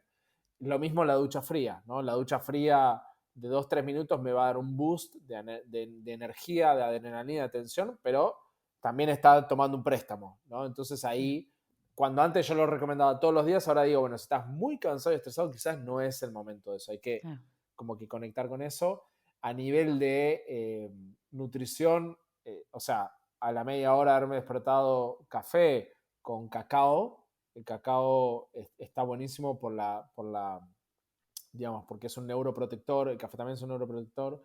Lo mismo la ducha fría, ¿no? La ducha fría de 2, 3 minutos me va a dar un boost de energía, de adrenalina, de tensión, pero también está tomando un préstamo, ¿no? Entonces ya, ahí, cuando antes yo lo recomendaba todos los días, ahora digo, bueno, si estás muy cansado y estresado, quizás no es el momento de eso. Hay que claro. como que conectar con eso. A nivel de nutrición, o sea, a la media hora de haberme despertado café con cacao. El cacao está buenísimo digamos, porque es un neuroprotector, el café también es un neuroprotector.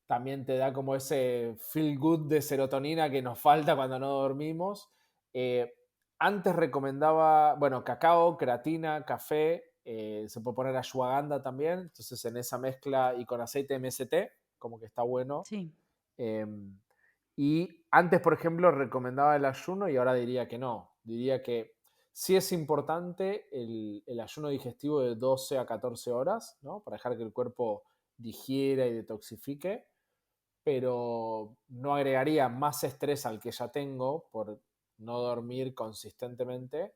también te da como ese feel good de serotonina que nos falta cuando no dormimos. Eh, Antes recomendaba, bueno, cacao, creatina, café, se puede poner ashwagandha también, entonces en esa mezcla y con aceite MST, como que está bueno. Sí, Eh, y antes, por ejemplo, recomendaba el ayuno y ahora diría que no. Diría que sí es importante el ayuno digestivo de 12 a 14 horas, ¿no? Para dejar que el cuerpo digiera y detoxifique, pero no agregaría más estrés al que ya tengo por no dormir consistentemente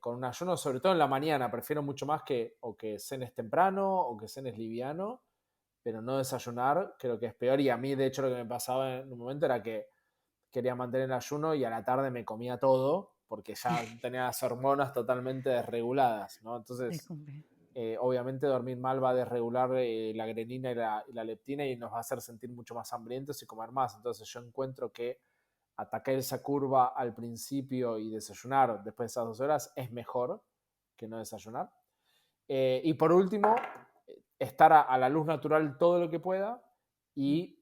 con un ayuno, sobre todo en la mañana. Prefiero mucho más que o que cenes temprano o que cenes liviano, pero no desayunar creo que es peor. Y a mí, de hecho, lo que me pasaba en un momento era que quería mantener el ayuno y a la tarde me comía todo porque ya tenía las hormonas totalmente desreguladas, ¿no? te Entonces, compré. obviamente dormir mal va a desregular la grenina y la leptina y nos va a hacer sentir mucho más hambrientos y comer más. Entonces yo encuentro que atacar esa curva al principio y desayunar después de esas 2 horas es mejor que no desayunar. Y por último, estar a la luz natural todo lo que pueda y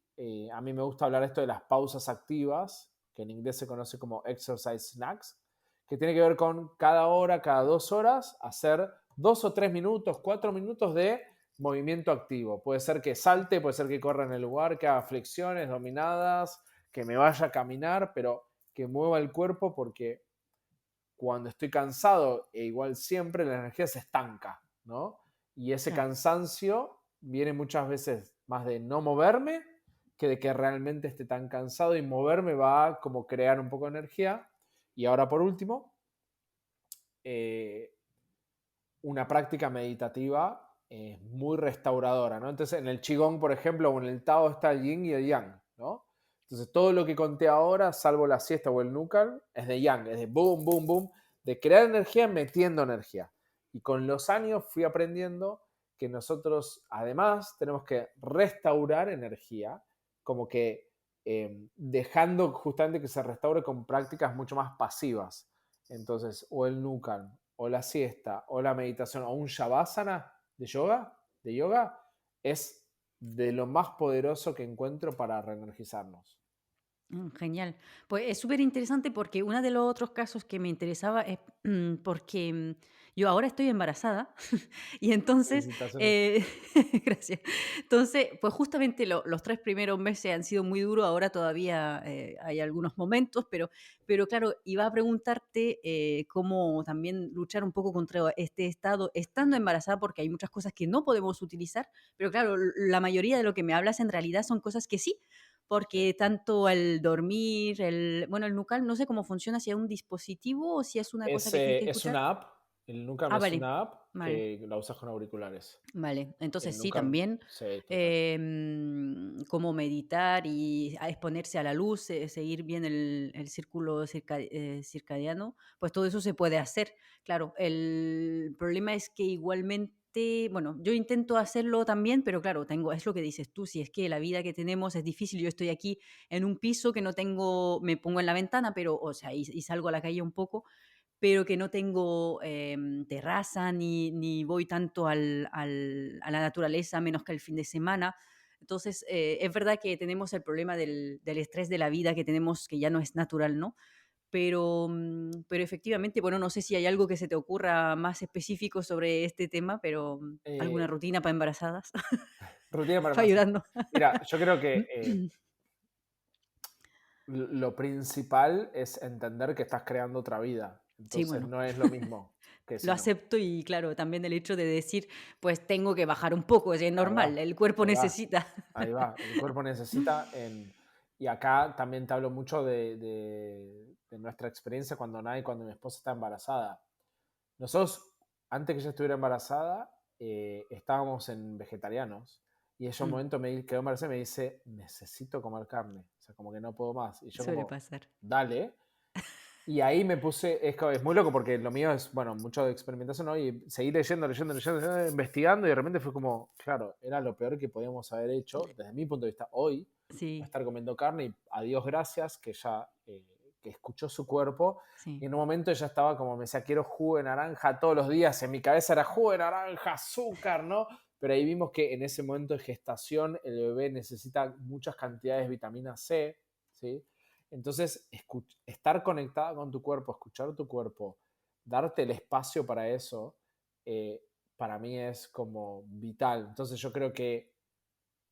a mí me gusta hablar esto de las pausas activas, que en inglés se conoce como exercise snacks, que tiene que ver con cada hora, cada 2 horas, hacer 2 o 3 minutos, 4 minutos de movimiento activo. Puede ser que salte, puede ser que corra en el lugar, que haga flexiones dominadas, que me vaya a caminar, pero que mueva el cuerpo porque cuando estoy cansado, e igual siempre la energía se estanca, ¿no? Y ese Claro. cansancio viene muchas veces más de no moverme que de que realmente esté tan cansado y moverme va a como crear un poco de energía. Y ahora por último, eh, una práctica meditativa muy restauradora, ¿no? Entonces en el Qigong, por ejemplo, o en el Tao está el Yin y el Yang, ¿no? Entonces todo lo que conté ahora, salvo la siesta o el Nukan, es de Yang, es de boom, boom, boom, de crear energía metiendo energía. Y con los años fui aprendiendo que nosotros además tenemos que restaurar energía, como que dejando justamente que se restaure con prácticas mucho más pasivas. Entonces, o el Nukan, o la siesta, o la meditación, o un Shavasana de yoga, es de lo más poderoso que encuentro para reenergizarnos. Genial. Pues es súper interesante porque uno de los otros casos que me interesaba es porque yo ahora estoy embarazada y entonces, Felicitaciones. eh, gracias. Entonces, pues justamente los 3 primeros meses han sido muy duros, ahora todavía hay algunos momentos, pero claro, iba a preguntarte cómo también luchar un poco contra este estado estando embarazada, porque hay muchas cosas que no podemos utilizar, pero claro, la mayoría de lo que me hablas en realidad son cosas que sí Sí. porque tanto el dormir, bueno, el Nucal, no sé cómo funciona, si es un dispositivo o si es una cosa que tienes que Es escuchar. una app, el Nucam Ah, es vale, una app vale, que la usas con auriculares. vale. Entonces El sí, Nucam, también sí, total. cómo meditar y a exponerse a la luz, seguir bien el círculo circadiano, pues todo eso se puede hacer. Claro, el problema es que igualmente, bueno, yo intento hacerlo también, pero claro, es lo que dices tú, si es que la vida que tenemos es difícil, yo estoy aquí en un piso que no tengo, me pongo en la ventana, pero, o sea, y salgo a la calle un poco, pero que no tengo terraza ni voy tanto a la naturaleza, menos que el fin de semana. Entonces, es verdad que tenemos el problema del estrés de la vida que tenemos, que ya no es natural, ¿no? Pero efectivamente, bueno, no sé si hay algo que se te ocurra más específico sobre este tema, pero alguna Eh, rutina para embarazadas, Rutina para para embarazadas. ayudarnos. Mira, yo creo que lo principal es entender que estás creando otra vida. Sí, Entonces bueno. no es lo mismo que Lo si no. acepto y claro, también el hecho de decir, pues tengo que bajar un poco, es Ahí normal, va, el cuerpo ahí va, necesita. ahí va. El cuerpo necesita y acá también te hablo mucho de nuestra experiencia cuando mi esposa está embarazada. Nosotros, antes que ella estuviera embarazada, estábamos en vegetarianos. Y ella un Mm, momento quedó embarazada y me dice, necesito comer carne. O sea, como que no puedo más. Y yo suele como, pasar. dale. Y ahí me puse, es muy loco porque lo mío es, bueno, mucho de experimentación, ¿no? Y seguí leyendo, leyendo, leyendo, leyendo, investigando y de repente fue como, claro, era lo peor que podíamos haber hecho desde mi punto de vista hoy, Sí, estar comiendo carne y a Dios gracias que ella, que escuchó su cuerpo y sí. en un momento ella estaba como, me decía, quiero jugo de naranja todos los días, en mi cabeza era jugo de naranja, azúcar, ¿no? pero ahí vimos que en ese momento de gestación el bebé necesita muchas cantidades de vitamina C, ¿sí? Entonces, estar conectada con tu cuerpo, escuchar tu cuerpo, darte el espacio para eso, eh, para mí es como vital. Entonces yo creo que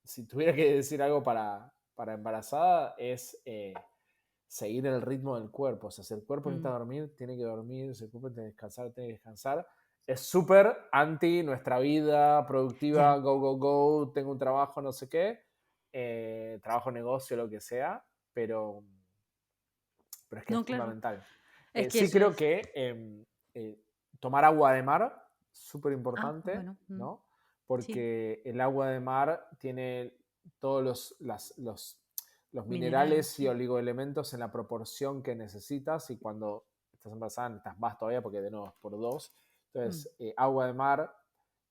si tuviera que decir algo para embarazada es seguir el ritmo del cuerpo. O sea, si el cuerpo necesita Mm, dormir, tiene que dormir. Si el cuerpo tiene que descansar, tiene que descansar. Es súper anti nuestra vida productiva, ya. go, go, go, tengo un trabajo, no sé qué, trabajo, negocio, lo que sea, pero, pero es que es No, claro. fundamental. Es que Sí eso creo es. que tomar agua de mar, súper Ah, importante, bueno. ¿no? Sí. Porque el agua de mar tiene todos los Minerales, minerales y sí. oligoelementos en la proporción que necesitas y cuando estás embarazada necesitas más todavía porque de nuevo es por dos. Mm, Entonces, agua de mar,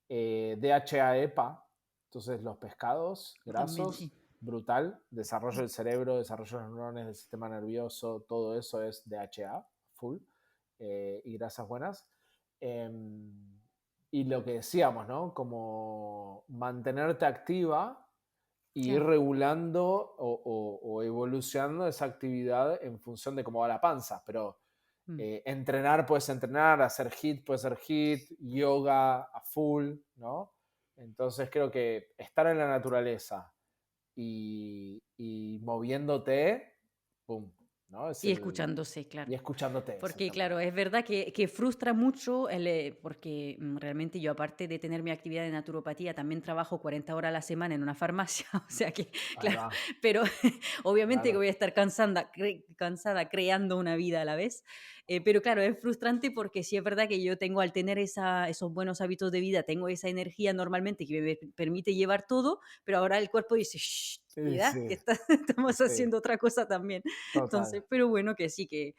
DHA, EPA, entonces los pescados también, sí. grasos, brutal, desarrollo del cerebro, desarrollo de los neurones, del sistema nervioso, todo eso es DHA, full, y grasas buenas. Y lo que decíamos, ¿no? Como mantenerte activa y ir Claro. regulando o evolucionando esa actividad en función de cómo va la panza. Pero Mm. entrenar, puedes entrenar, hacer HIIT, puede ser HIIT, yoga a full, ¿no? Entonces creo que estar en la naturaleza y moviéndote, ¡pum! ¿No? Y escuchándose, Y claro. escuchándote, Porque, exactamente. claro, es verdad que frustra mucho, porque realmente yo, aparte de tener mi actividad de naturopatía, también trabajo 40 horas a la semana en una farmacia, o sea que, Ahí claro, va, pero obviamente que claro. voy a estar cansada creando una vida a la vez, pero claro, es frustrante porque sí es verdad que yo tengo, al tener esos buenos hábitos de vida, tengo esa energía normalmente que me permite llevar todo, pero ahora el cuerpo dice, shh, Sí, cuidado, que sí, estamos sí, haciendo otra cosa también. Entonces, total. pero bueno, que sí, que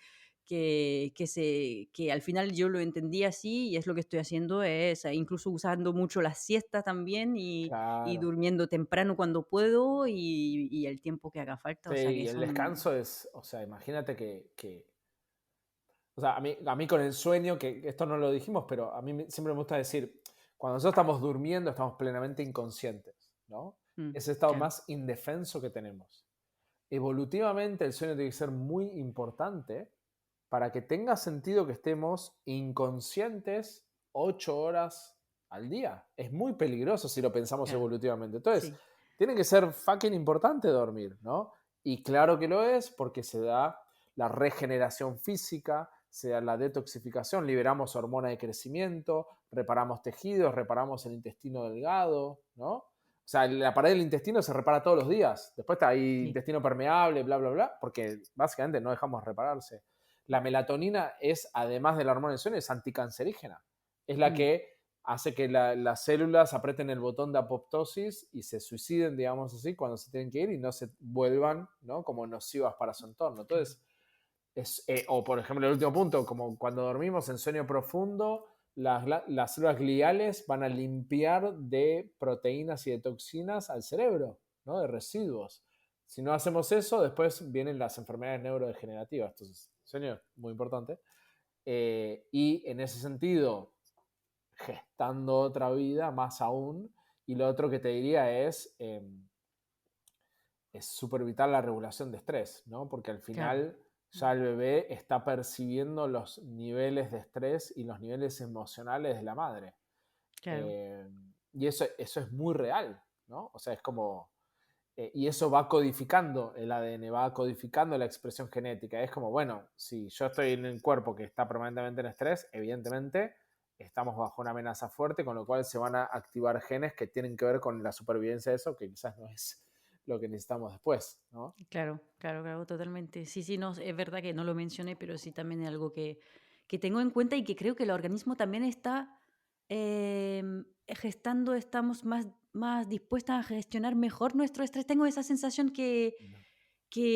al final yo lo entendí así y es lo que estoy haciendo, es incluso usando mucho la siesta también y Claro. durmiendo temprano cuando puedo y el tiempo que haga falta, Sí, o sea que y el son. descanso es, o sea, imagínate o sea, a mí con el sueño, que esto no lo dijimos, pero a mí siempre me gusta decir, cuando nosotros estamos durmiendo estamos plenamente inconscientes, ¿no? Es el estado Claro, más indefenso que tenemos. Evolutivamente el sueño tiene que ser muy importante para que tenga sentido que estemos inconscientes 8 horas al día. Es muy peligroso si lo pensamos claro, evolutivamente. Entonces, sí, tiene que ser fucking importante dormir, ¿no? Y claro que lo es porque se da la regeneración física, se da la detoxificación, liberamos hormona de crecimiento, reparamos tejidos, reparamos el intestino delgado, ¿no? O sea, la pared del intestino se repara todos los días. Después está ahí sí, intestino permeable, bla, bla, bla, porque básicamente no dejamos repararse. La melatonina es, además de la hormona del sueño, es anticancerígena. Es la mm, que hace que las células aprieten el botón de apoptosis y se suiciden, digamos así, cuando se tienen que ir y no se vuelvan, ¿no? Como nocivas para su entorno. claro, Entonces, o por ejemplo, el último punto, como cuando dormimos en sueño profundo, las células gliales van a limpiar de proteínas y de toxinas al cerebro, ¿no? De residuos. Si no hacemos eso, después vienen las enfermedades neurodegenerativas. Entonces, sueño es muy importante. Y en ese sentido, gestando otra vida, más aún. Y lo otro que te diría es súper vital la regulación de estrés, ¿no? Porque al claro, final ya el bebé está percibiendo los niveles de estrés y los niveles emocionales de la madre. claro, Eh, y eso es muy real, ¿no? O sea, es como... y eso va codificando el ADN, va codificando la expresión genética. Es como, bueno, si yo estoy en un cuerpo que está permanentemente en estrés, evidentemente estamos bajo una amenaza fuerte, con lo cual se van a activar genes que tienen que ver con la supervivencia de eso, que quizás no es lo que necesitamos después, ¿no? claro, claro, claro, totalmente. Sí, sí, no, es verdad que no lo mencioné, pero sí también es algo que tengo en cuenta y que creo que el organismo también está gestando, estamos más dispuestas a gestionar mejor nuestro estrés. Tengo esa sensación que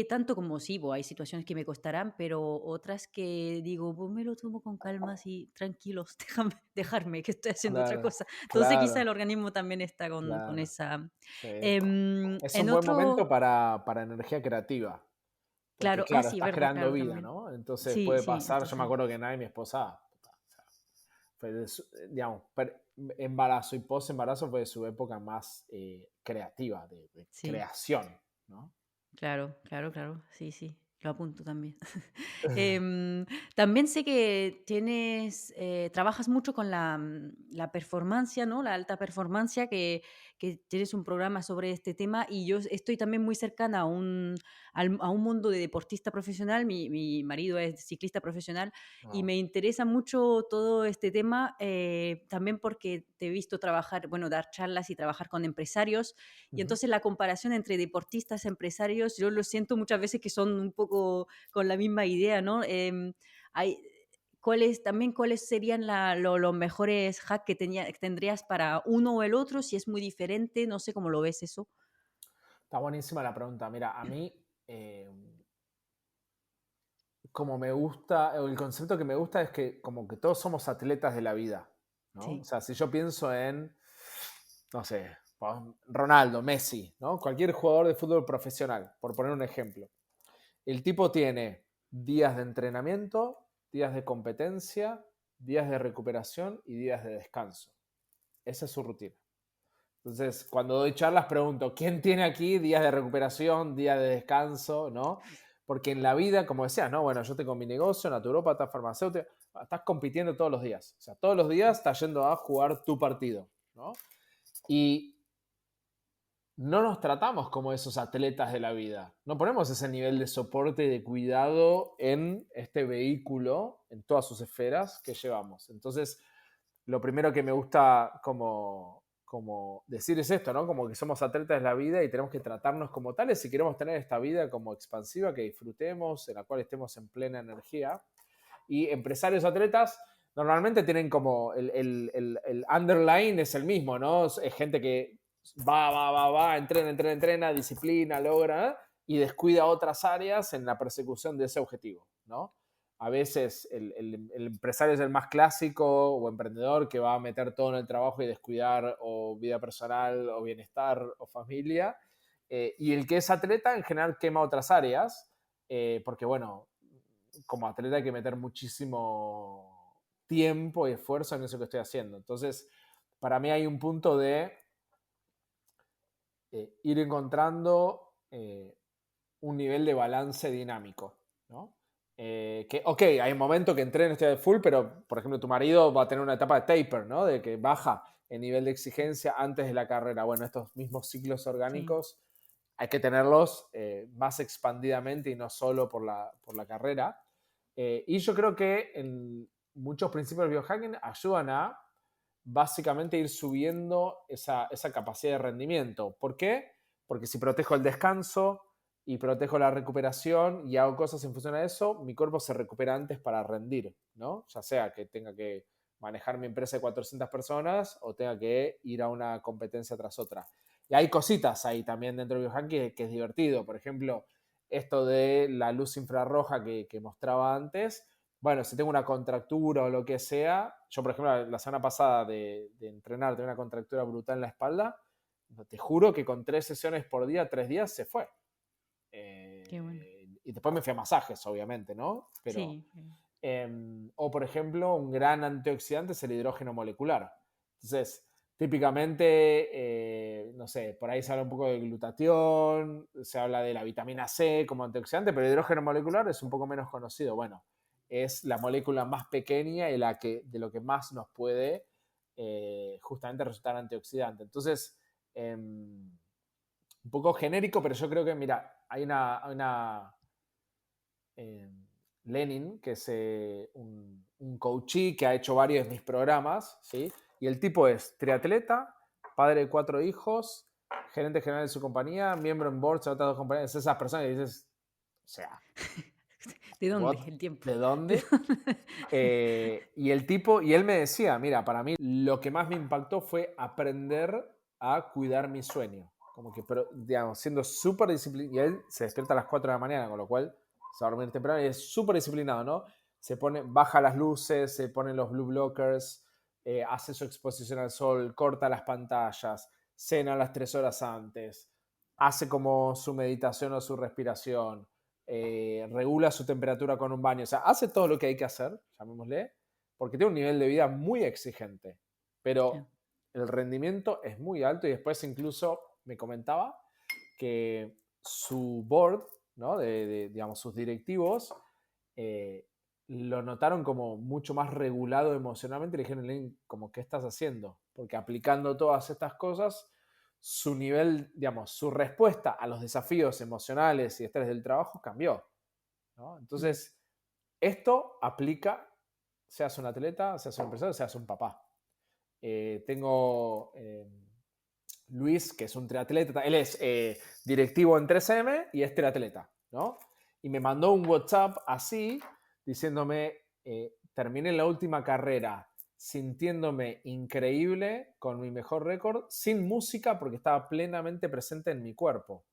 tanto como sí, hay situaciones que me costarán, pero otras que digo, pues me lo tomo con calma, así, tranquilos, dejarme, que estoy haciendo otra Claro, cosa. Entonces quizá el claro, organismo también está con claro. esa. Sí. Es En un buen momento otro, para energía creativa, porque claro, claro, sí, estás verdad, creando claro, vida, también. ¿no? Entonces Sí, puede sí, pasar, yo me entonces, acuerdo que Nay, mi esposa, puta, o sea, digamos, embarazo y post-embarazo fue su época más creativa, de Sí. creación, ¿no? Claro, claro, claro. Sí, sí, lo apunto también. Em, También sé que trabajas mucho con la performancia, ¿no? La alta performancia, que tienes un programa sobre este tema y yo estoy también muy cercana a un mundo de deportista profesional. Mi marido es ciclista profesional y No. me interesa mucho todo este tema, también porque te he visto trabajar, bueno, dar charlas y trabajar con empresarios y Ujú. entonces la comparación entre deportistas, empresarios, yo lo siento muchas veces que son un poco con la misma idea, ¿no? Hay, ¿cuáles serían los mejores hacks que tendrías para uno o el otro? Si es muy diferente, no sé cómo lo ves eso. Está buenísima la pregunta. Mira, a mí, eh, como me gusta, o el concepto que me gusta es que como que todos somos atletas de la vida, ¿no? O Sí, sea, si yo pienso en, no sé, Ronaldo, Messi, ¿no? Cualquier jugador de fútbol profesional, por poner un ejemplo. El tipo tiene días de entrenamiento, días de competencia, días de recuperación y días de descanso. Esa es su rutina. Entonces, cuando doy charlas pregunto, ¿quién tiene aquí días de recuperación, días de descanso? ¿No? Porque en la vida, como decías, ¿no? Bueno, yo tengo mi negocio, naturópata, farmacéutica, estás compitiendo todos los días. O sea, todos los días estás yendo a jugar tu partido, ¿no? Y no nos tratamos como esos atletas de la vida. No ponemos ese nivel de soporte y de cuidado en este vehículo, en todas sus esferas que llevamos. Entonces, lo primero que me gusta como decir es esto, ¿no? Como que somos atletas de la vida y tenemos que tratarnos como tales si queremos tener esta vida como expansiva, que disfrutemos, en la cual estemos en plena energía. Y empresarios atletas normalmente tienen como el underline es el mismo, ¿no? Es gente que entrena, disciplina, logra, ¿eh? Y descuida otras áreas en la persecución de ese objetivo, ¿no? A veces el empresario es el más clásico o emprendedor que va a meter todo en el trabajo y descuidar o vida personal o bienestar o familia. Y el que es atleta en general quema otras áreas, porque bueno, como atleta hay que meter muchísimo tiempo y esfuerzo en eso que estoy haciendo. Entonces, para mí hay un punto de ir encontrando un nivel de balance dinámico, ¿no? Que, ok, hay un momento que entreno, estoy de full, pero, por ejemplo, tu marido va a tener una etapa de taper, ¿no? De que baja el nivel de exigencia antes de la carrera. Bueno, estos mismos ciclos sí, orgánicos hay que tenerlos más expandidamente y no solo por la carrera. Y yo creo que en muchos principios del biohacking ayudan a básicamente ir subiendo esa capacidad de rendimiento. ¿Por qué? Porque si protejo el descanso y protejo la recuperación y hago cosas en función a eso, mi cuerpo se recupera antes para rendir, ¿no? Ya sea que tenga que manejar mi empresa de 400 personas o tenga que ir a una competencia tras otra. Y hay cositas ahí también dentro del biohacking que es divertido. Por ejemplo, esto de la luz infrarroja que mostraba antes. Bueno, si tengo una contractura o lo que sea, yo por ejemplo la semana pasada de entrenar, tengo una contractura brutal en la espalda, te juro que con 3 sesiones por día, 3 días, se fue. qué bueno. Y después me fui a masajes, obviamente, ¿no? Pero, Sí, o por ejemplo, un gran antioxidante es el hidrógeno molecular. Entonces, típicamente, no sé, por ahí se habla un poco de glutatión, se habla de la vitamina C como antioxidante, pero el hidrógeno molecular es un poco menos conocido. Bueno, es la molécula más pequeña y de lo que más nos puede justamente resultar antioxidante. Entonces, un poco genérico, pero yo creo que, mira, hay una eh, Lenin, que es un coachee que ha hecho varios de mis programas, ¿sí? Y el tipo es triatleta, padre de 4 hijos, gerente general de su compañía, miembro en boards de otras 2 compañías. Es esas personas que dices, o sea, ¿de dónde ¿what? el tiempo? ¿De ¿De dónde? dónde? Y el tipo, y él me decía, mira, para mí lo que más me impactó fue aprender a cuidar mi sueño. Como que, pero, digamos, siendo súper disciplinado. Y él se despierta a las 4 de la mañana, con lo cual se va a dormir temprano y es súper disciplinado, ¿no? Baja las luces, se pone los blue blockers, hace su exposición al sol, corta las pantallas, cena las 3 horas antes, hace como su meditación o su respiración, regula su temperatura con un baño, o sea, hace todo lo que hay que hacer, llamémosle, porque tiene un nivel de vida muy exigente, pero claro. el rendimiento es muy alto y después incluso me comentaba que su board, ¿no? Digamos, sus directivos, eh, lo notaron como mucho más regulado emocionalmente y le dijeron, "Len, como, ¿qué estás haciendo?". Porque aplicando todas estas cosas, su nivel, digamos, su respuesta a los desafíos emocionales y estrés del trabajo cambió, ¿no? Mm, Entonces, esto aplica, seas un atleta, seas un empresario, seas un papá. Tengo Luis, que es un triatleta, él es directivo en 3M y es triatleta, ¿no? Y me mandó un WhatsApp así, diciéndome, terminé la última carrera sintiéndome increíble, con mi mejor récord, sin música porque estaba plenamente presente en mi cuerpo.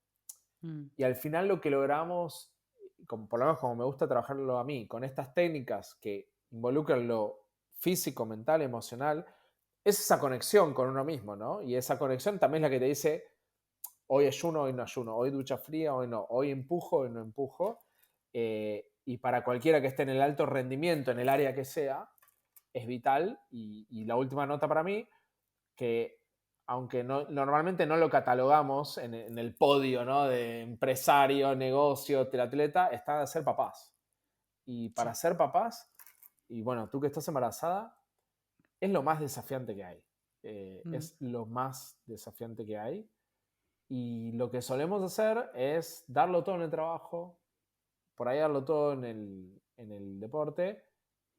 mm, Y al final lo que logramos, como, por lo menos como me gusta trabajarlo a mí, con estas técnicas que involucran lo físico, mental, emocional, es esa conexión con uno mismo, ¿no? Y esa conexión también es la que te dice, hoy ayuno, hoy no ayuno, hoy ducha fría, hoy no, hoy empujo, hoy no empujo. Y para cualquiera que esté en el alto rendimiento, en el área que sea, es vital. Y la última nota para mí, que aunque no, normalmente no lo catalogamos en el podio, ¿no? De empresario, negocio, triatleta, está de ser papás. Y para sí. ser papás, y bueno, tú que estás embarazada, es lo más desafiante que hay. Mm, Es lo más desafiante que hay. Y lo que solemos hacer es darlo todo en el trabajo, por ahí darlo todo en el deporte,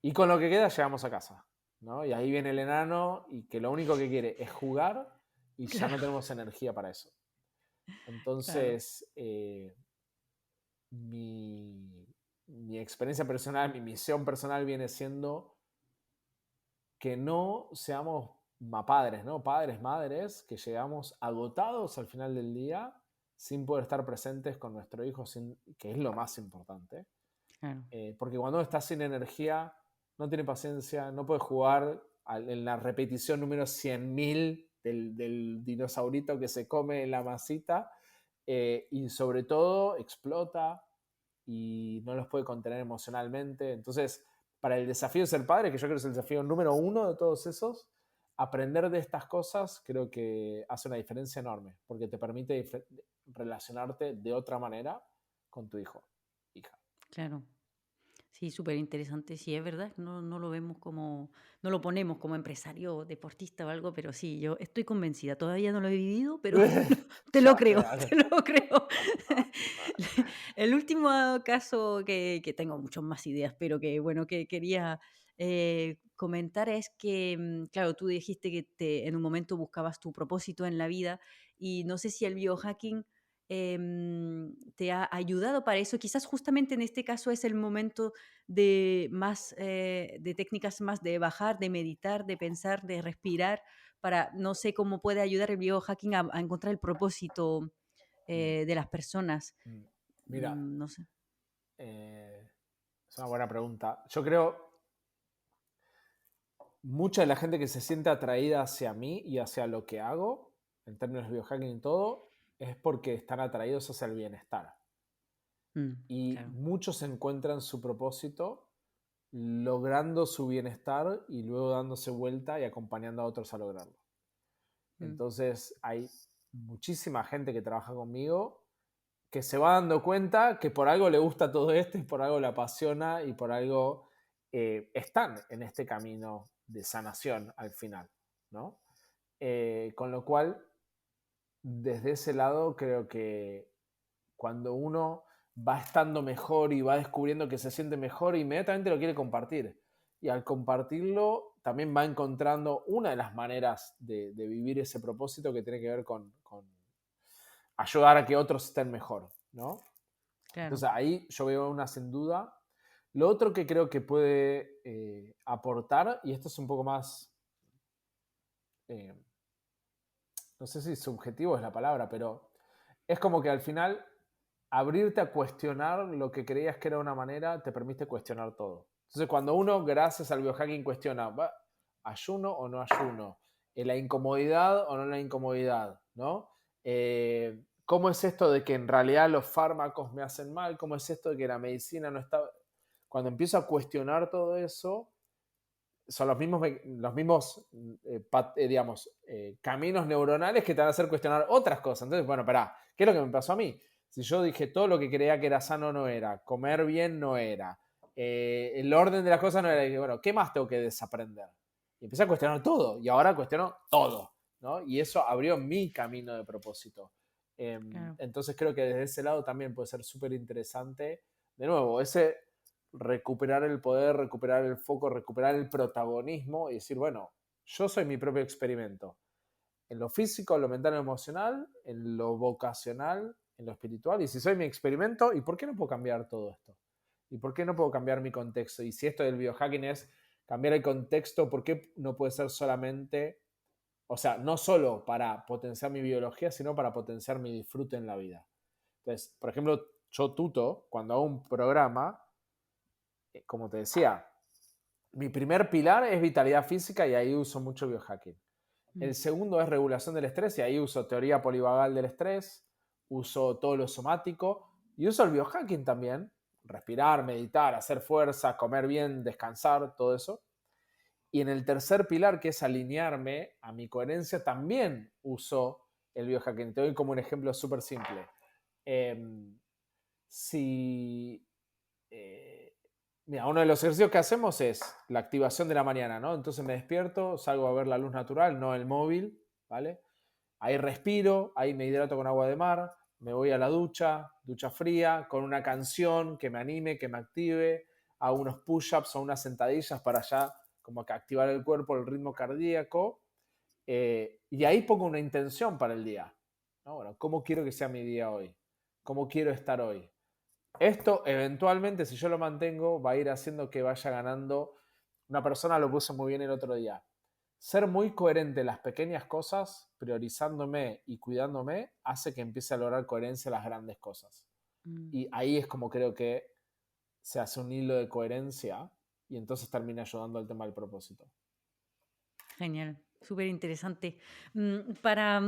y con lo que queda llegamos a casa, ¿no? Y ahí viene el enano y que lo único que quiere es jugar y ya no claro, tenemos energía para eso. claro. Entonces, mi, mi experiencia personal, mi misión personal viene siendo que no seamos padres, ¿no? Padres, madres, que llegamos agotados al final del día sin poder estar presentes con nuestro hijo, que es lo más importante. Claro. Porque cuando uno está sin energía, no tiene paciencia, no puede jugar en la repetición número 100.000 del dinosaurito que se come la masita, y sobre todo explota y no los puede contener emocionalmente. Entonces, para el desafío de ser padre, que yo creo que es el desafío número uno de todos esos, aprender de estas cosas creo que hace una diferencia enorme, porque te permite relacionarte de otra manera con tu hijo, hija. Claro. Sí, súper interesante. Sí, es verdad, no lo vemos como, no lo ponemos como empresario, deportista o algo, pero sí, yo estoy convencida. Todavía no lo he vivido, pero te lo Ya, creo, claro. te lo creo. El último caso que tengo muchas más ideas, pero que bueno, que quería comentar es que, claro, tú dijiste que en un momento buscabas tu propósito en la vida y no sé si el biohacking te ha ayudado para eso. Quizás justamente en este caso es el momento de más, de técnicas más de bajar, de meditar, de pensar, de respirar, para, no sé cómo puede ayudar el biohacking a encontrar el propósito Mm, de las personas. mm. Mira, No sé. eh, es una buena pregunta. Yo creo mucha de la gente que se siente atraída hacia mí y hacia lo que hago, en términos de biohacking y todo, es porque están atraídos hacia el bienestar. Y Claro. muchos encuentran su propósito logrando su bienestar y luego dándose vuelta y acompañando a otros a lograrlo. Mm, Entonces hay muchísima gente que trabaja conmigo que se va dando cuenta que por algo le gusta todo esto y por algo le apasiona y por algo están en este camino de sanación al final, ¿no? Con lo cual, desde ese lado, creo que cuando uno va estando mejor y va descubriendo que se siente mejor, inmediatamente lo quiere compartir. Y al compartirlo, también va encontrando una de las maneras de vivir ese propósito que tiene que ver con ayudar a que otros estén mejor, ¿no? claro. Entonces ahí yo veo una sin duda. Lo otro que creo que puede aportar, y esto es un poco más, eh, no sé si subjetivo es la palabra, pero es como que al final abrirte a cuestionar lo que creías que era una manera te permite cuestionar todo. Entonces cuando uno, gracias al biohacking, cuestiona, ¿ayuno o no ayuno? ¿La incomodidad o no la incomodidad? ¿No? ¿Cómo es esto de que en realidad los fármacos me hacen mal? ¿Cómo es esto de que la medicina no está...? Cuando empiezo a cuestionar todo eso, son digamos, caminos neuronales que te van a hacer cuestionar otras cosas. Entonces, bueno, pará, ¿qué es lo que me pasó a mí? Si yo dije todo lo que creía que era sano no era, comer bien no era, el orden de las cosas no era, y dije, bueno, ¿qué más tengo que desaprender? Y empecé a cuestionar todo, y ahora cuestiono todo, ¿no? Y eso abrió mi camino de propósito. Claro. Entonces creo que desde ese lado también puede ser súper interesante. De nuevo, ese recuperar el poder, recuperar el foco, recuperar el protagonismo y decir, bueno, yo soy mi propio experimento. En lo físico, en lo mental, en lo emocional, en lo vocacional, en lo espiritual. Y si soy mi experimento, ¿y por qué no puedo cambiar todo esto? ¿Y por qué no puedo cambiar mi contexto? Y si esto del biohacking es cambiar el contexto, ¿por qué no puede ser solamente, o sea, no solo para potenciar mi biología, sino para potenciar mi disfrute en la vida? Entonces, por ejemplo, yo tuto, cuando hago un programa, como te decía, mi primer pilar es vitalidad física y ahí uso mucho biohacking. Mm. El segundo es regulación del estrés y ahí uso teoría polivagal del estrés, uso todo lo somático y uso el biohacking también, respirar, meditar, hacer fuerza, comer bien, descansar, todo eso. Y en el tercer pilar, que es alinearme a mi coherencia, también uso el biohacking. Te doy como un ejemplo súper simple. Eh, si eh, Mira, uno de los ejercicios que hacemos es la activación de la mañana, ¿no? Entonces me despierto, salgo a ver la luz natural, no el móvil, ¿vale? Ahí respiro, ahí me hidrato con agua de mar, me voy a la ducha, ducha fría, con una canción que me anime, que me active, hago unos push-ups o unas sentadillas para ya como que activar el cuerpo, el ritmo cardíaco, y ahí pongo una intención para el día, ¿no? Bueno, ¿cómo quiero que sea mi día hoy? ¿Cómo quiero estar hoy? Esto eventualmente, si yo lo mantengo, va a ir haciendo que vaya ganando. Una persona lo puso muy bien el otro día. Ser muy coherente en las pequeñas cosas, priorizándome y cuidándome, hace que empiece a lograr coherencia en las grandes cosas. Mm. Y ahí es como creo que se hace un hilo de coherencia y entonces termina ayudando al tema del propósito. Genial, súper interesante. Para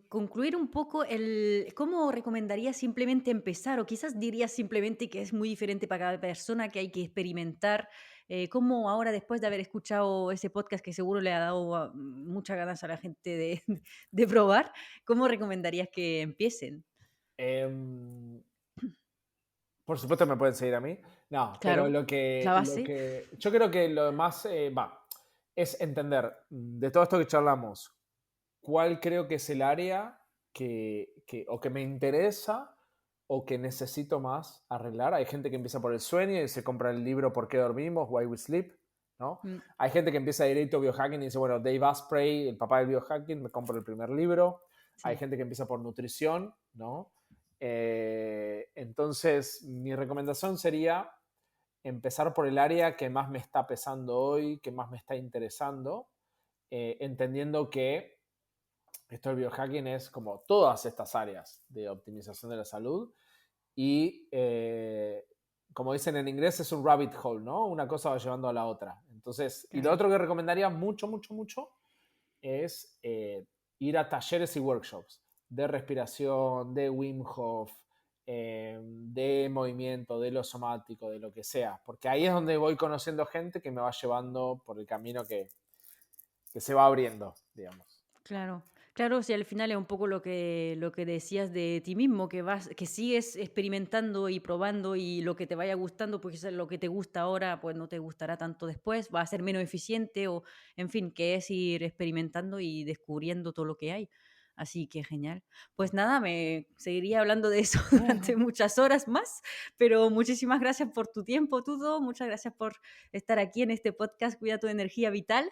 concluir un poco, ¿cómo recomendarías simplemente empezar? O quizás dirías simplemente que es muy diferente para cada persona, que hay que experimentar. ¿Cómo ahora, después de haber escuchado ese podcast que seguro le ha dado muchas ganas a la gente de, de probar, cómo recomendarías que empiecen? Em, por supuesto me pueden seguir a mí. No, pero Claro, la lo base. que yo creo que lo más es entender de todo esto que charlamos, cuál creo que es el área que o que me interesa o que necesito más arreglar. Hay gente que empieza por el sueño y se compra el libro ¿Por qué dormimos? Why We Sleep, ¿no? Mm, Hay gente que empieza directo biohacking y dice, bueno, Dave Asprey, el papá del biohacking, me compro el primer libro. Hay sí, gente que empieza por nutrición, ¿no? Entonces, mi recomendación sería empezar por el área que más me está pesando hoy, que más me está interesando, entendiendo que esto del biohacking es como todas estas áreas de optimización de la salud y como dicen en inglés es un rabbit hole, ¿no? Una cosa va llevando a la otra. Entonces, y lo claro. otro que recomendaría mucho, mucho, mucho es ir a talleres y workshops de respiración, de Wim Hof, de movimiento, de lo somático, de lo que sea, porque ahí es donde voy conociendo gente que me va llevando por el camino que se va abriendo, digamos. Claro, claro, si al final es un poco lo que decías de ti mismo, que sigues experimentando y probando y lo que te vaya gustando, pues quizás lo que te gusta ahora, pues no te gustará tanto después, va a ser menos eficiente o, en fin, que es ir experimentando y descubriendo todo lo que hay. Así que genial. Pues nada, me seguiría hablando de eso No, durante no. muchas horas más, pero muchísimas gracias por tu tiempo, Tudo. Muchas gracias por estar aquí en este podcast Cuida tu energía vital.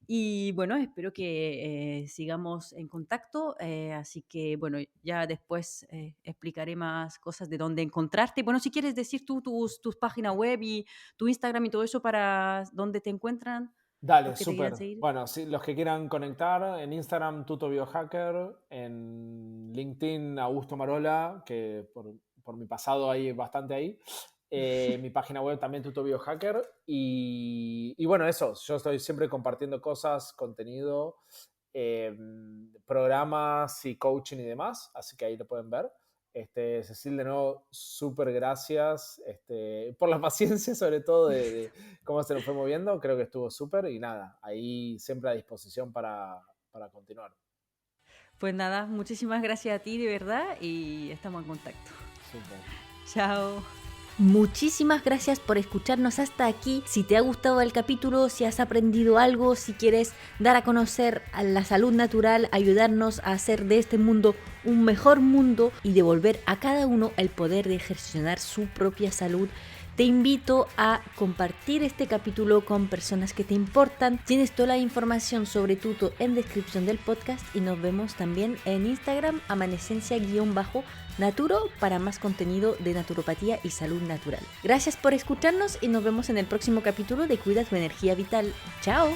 Y bueno, espero que sigamos en contacto. Así que bueno, ya después explicaré más cosas de dónde encontrarte. Bueno, si quieres decir tú tus páginas web y tu Instagram y todo eso para dónde te encuentran los Dale, que te quieran súper. seguir. Bueno, sí, los que quieran conectar, en Instagram Tuto Biohacker, en LinkedIn Augusto Marola, que por mi pasado hay bastante ahí. Mi página web también Tuto Biohacker. Y bueno, eso, yo estoy siempre compartiendo cosas, contenido, programas y coaching y demás, así que ahí lo pueden ver. Cecil, de nuevo, súper gracias por la paciencia, sobre todo de cómo se nos fue moviendo. Creo que estuvo súper y nada, ahí siempre a disposición para continuar. Pues nada, muchísimas gracias a ti de verdad y estamos en contacto. Súper. Chao. Muchísimas gracias por escucharnos hasta aquí. Si te ha gustado el capítulo, si has aprendido algo, si quieres dar a conocer a la salud natural, ayudarnos a hacer de este mundo un mejor mundo y devolver a cada uno el poder de gestionar su propia salud, te invito a compartir este capítulo con personas que te importan. Tienes toda la información sobre Tuto en descripción del podcast y nos vemos también en Instagram amanecencia_naturo para más contenido de naturopatía y salud natural. Gracias por escucharnos y nos vemos en el próximo capítulo de Cuida tu energía vital. ¡Chao!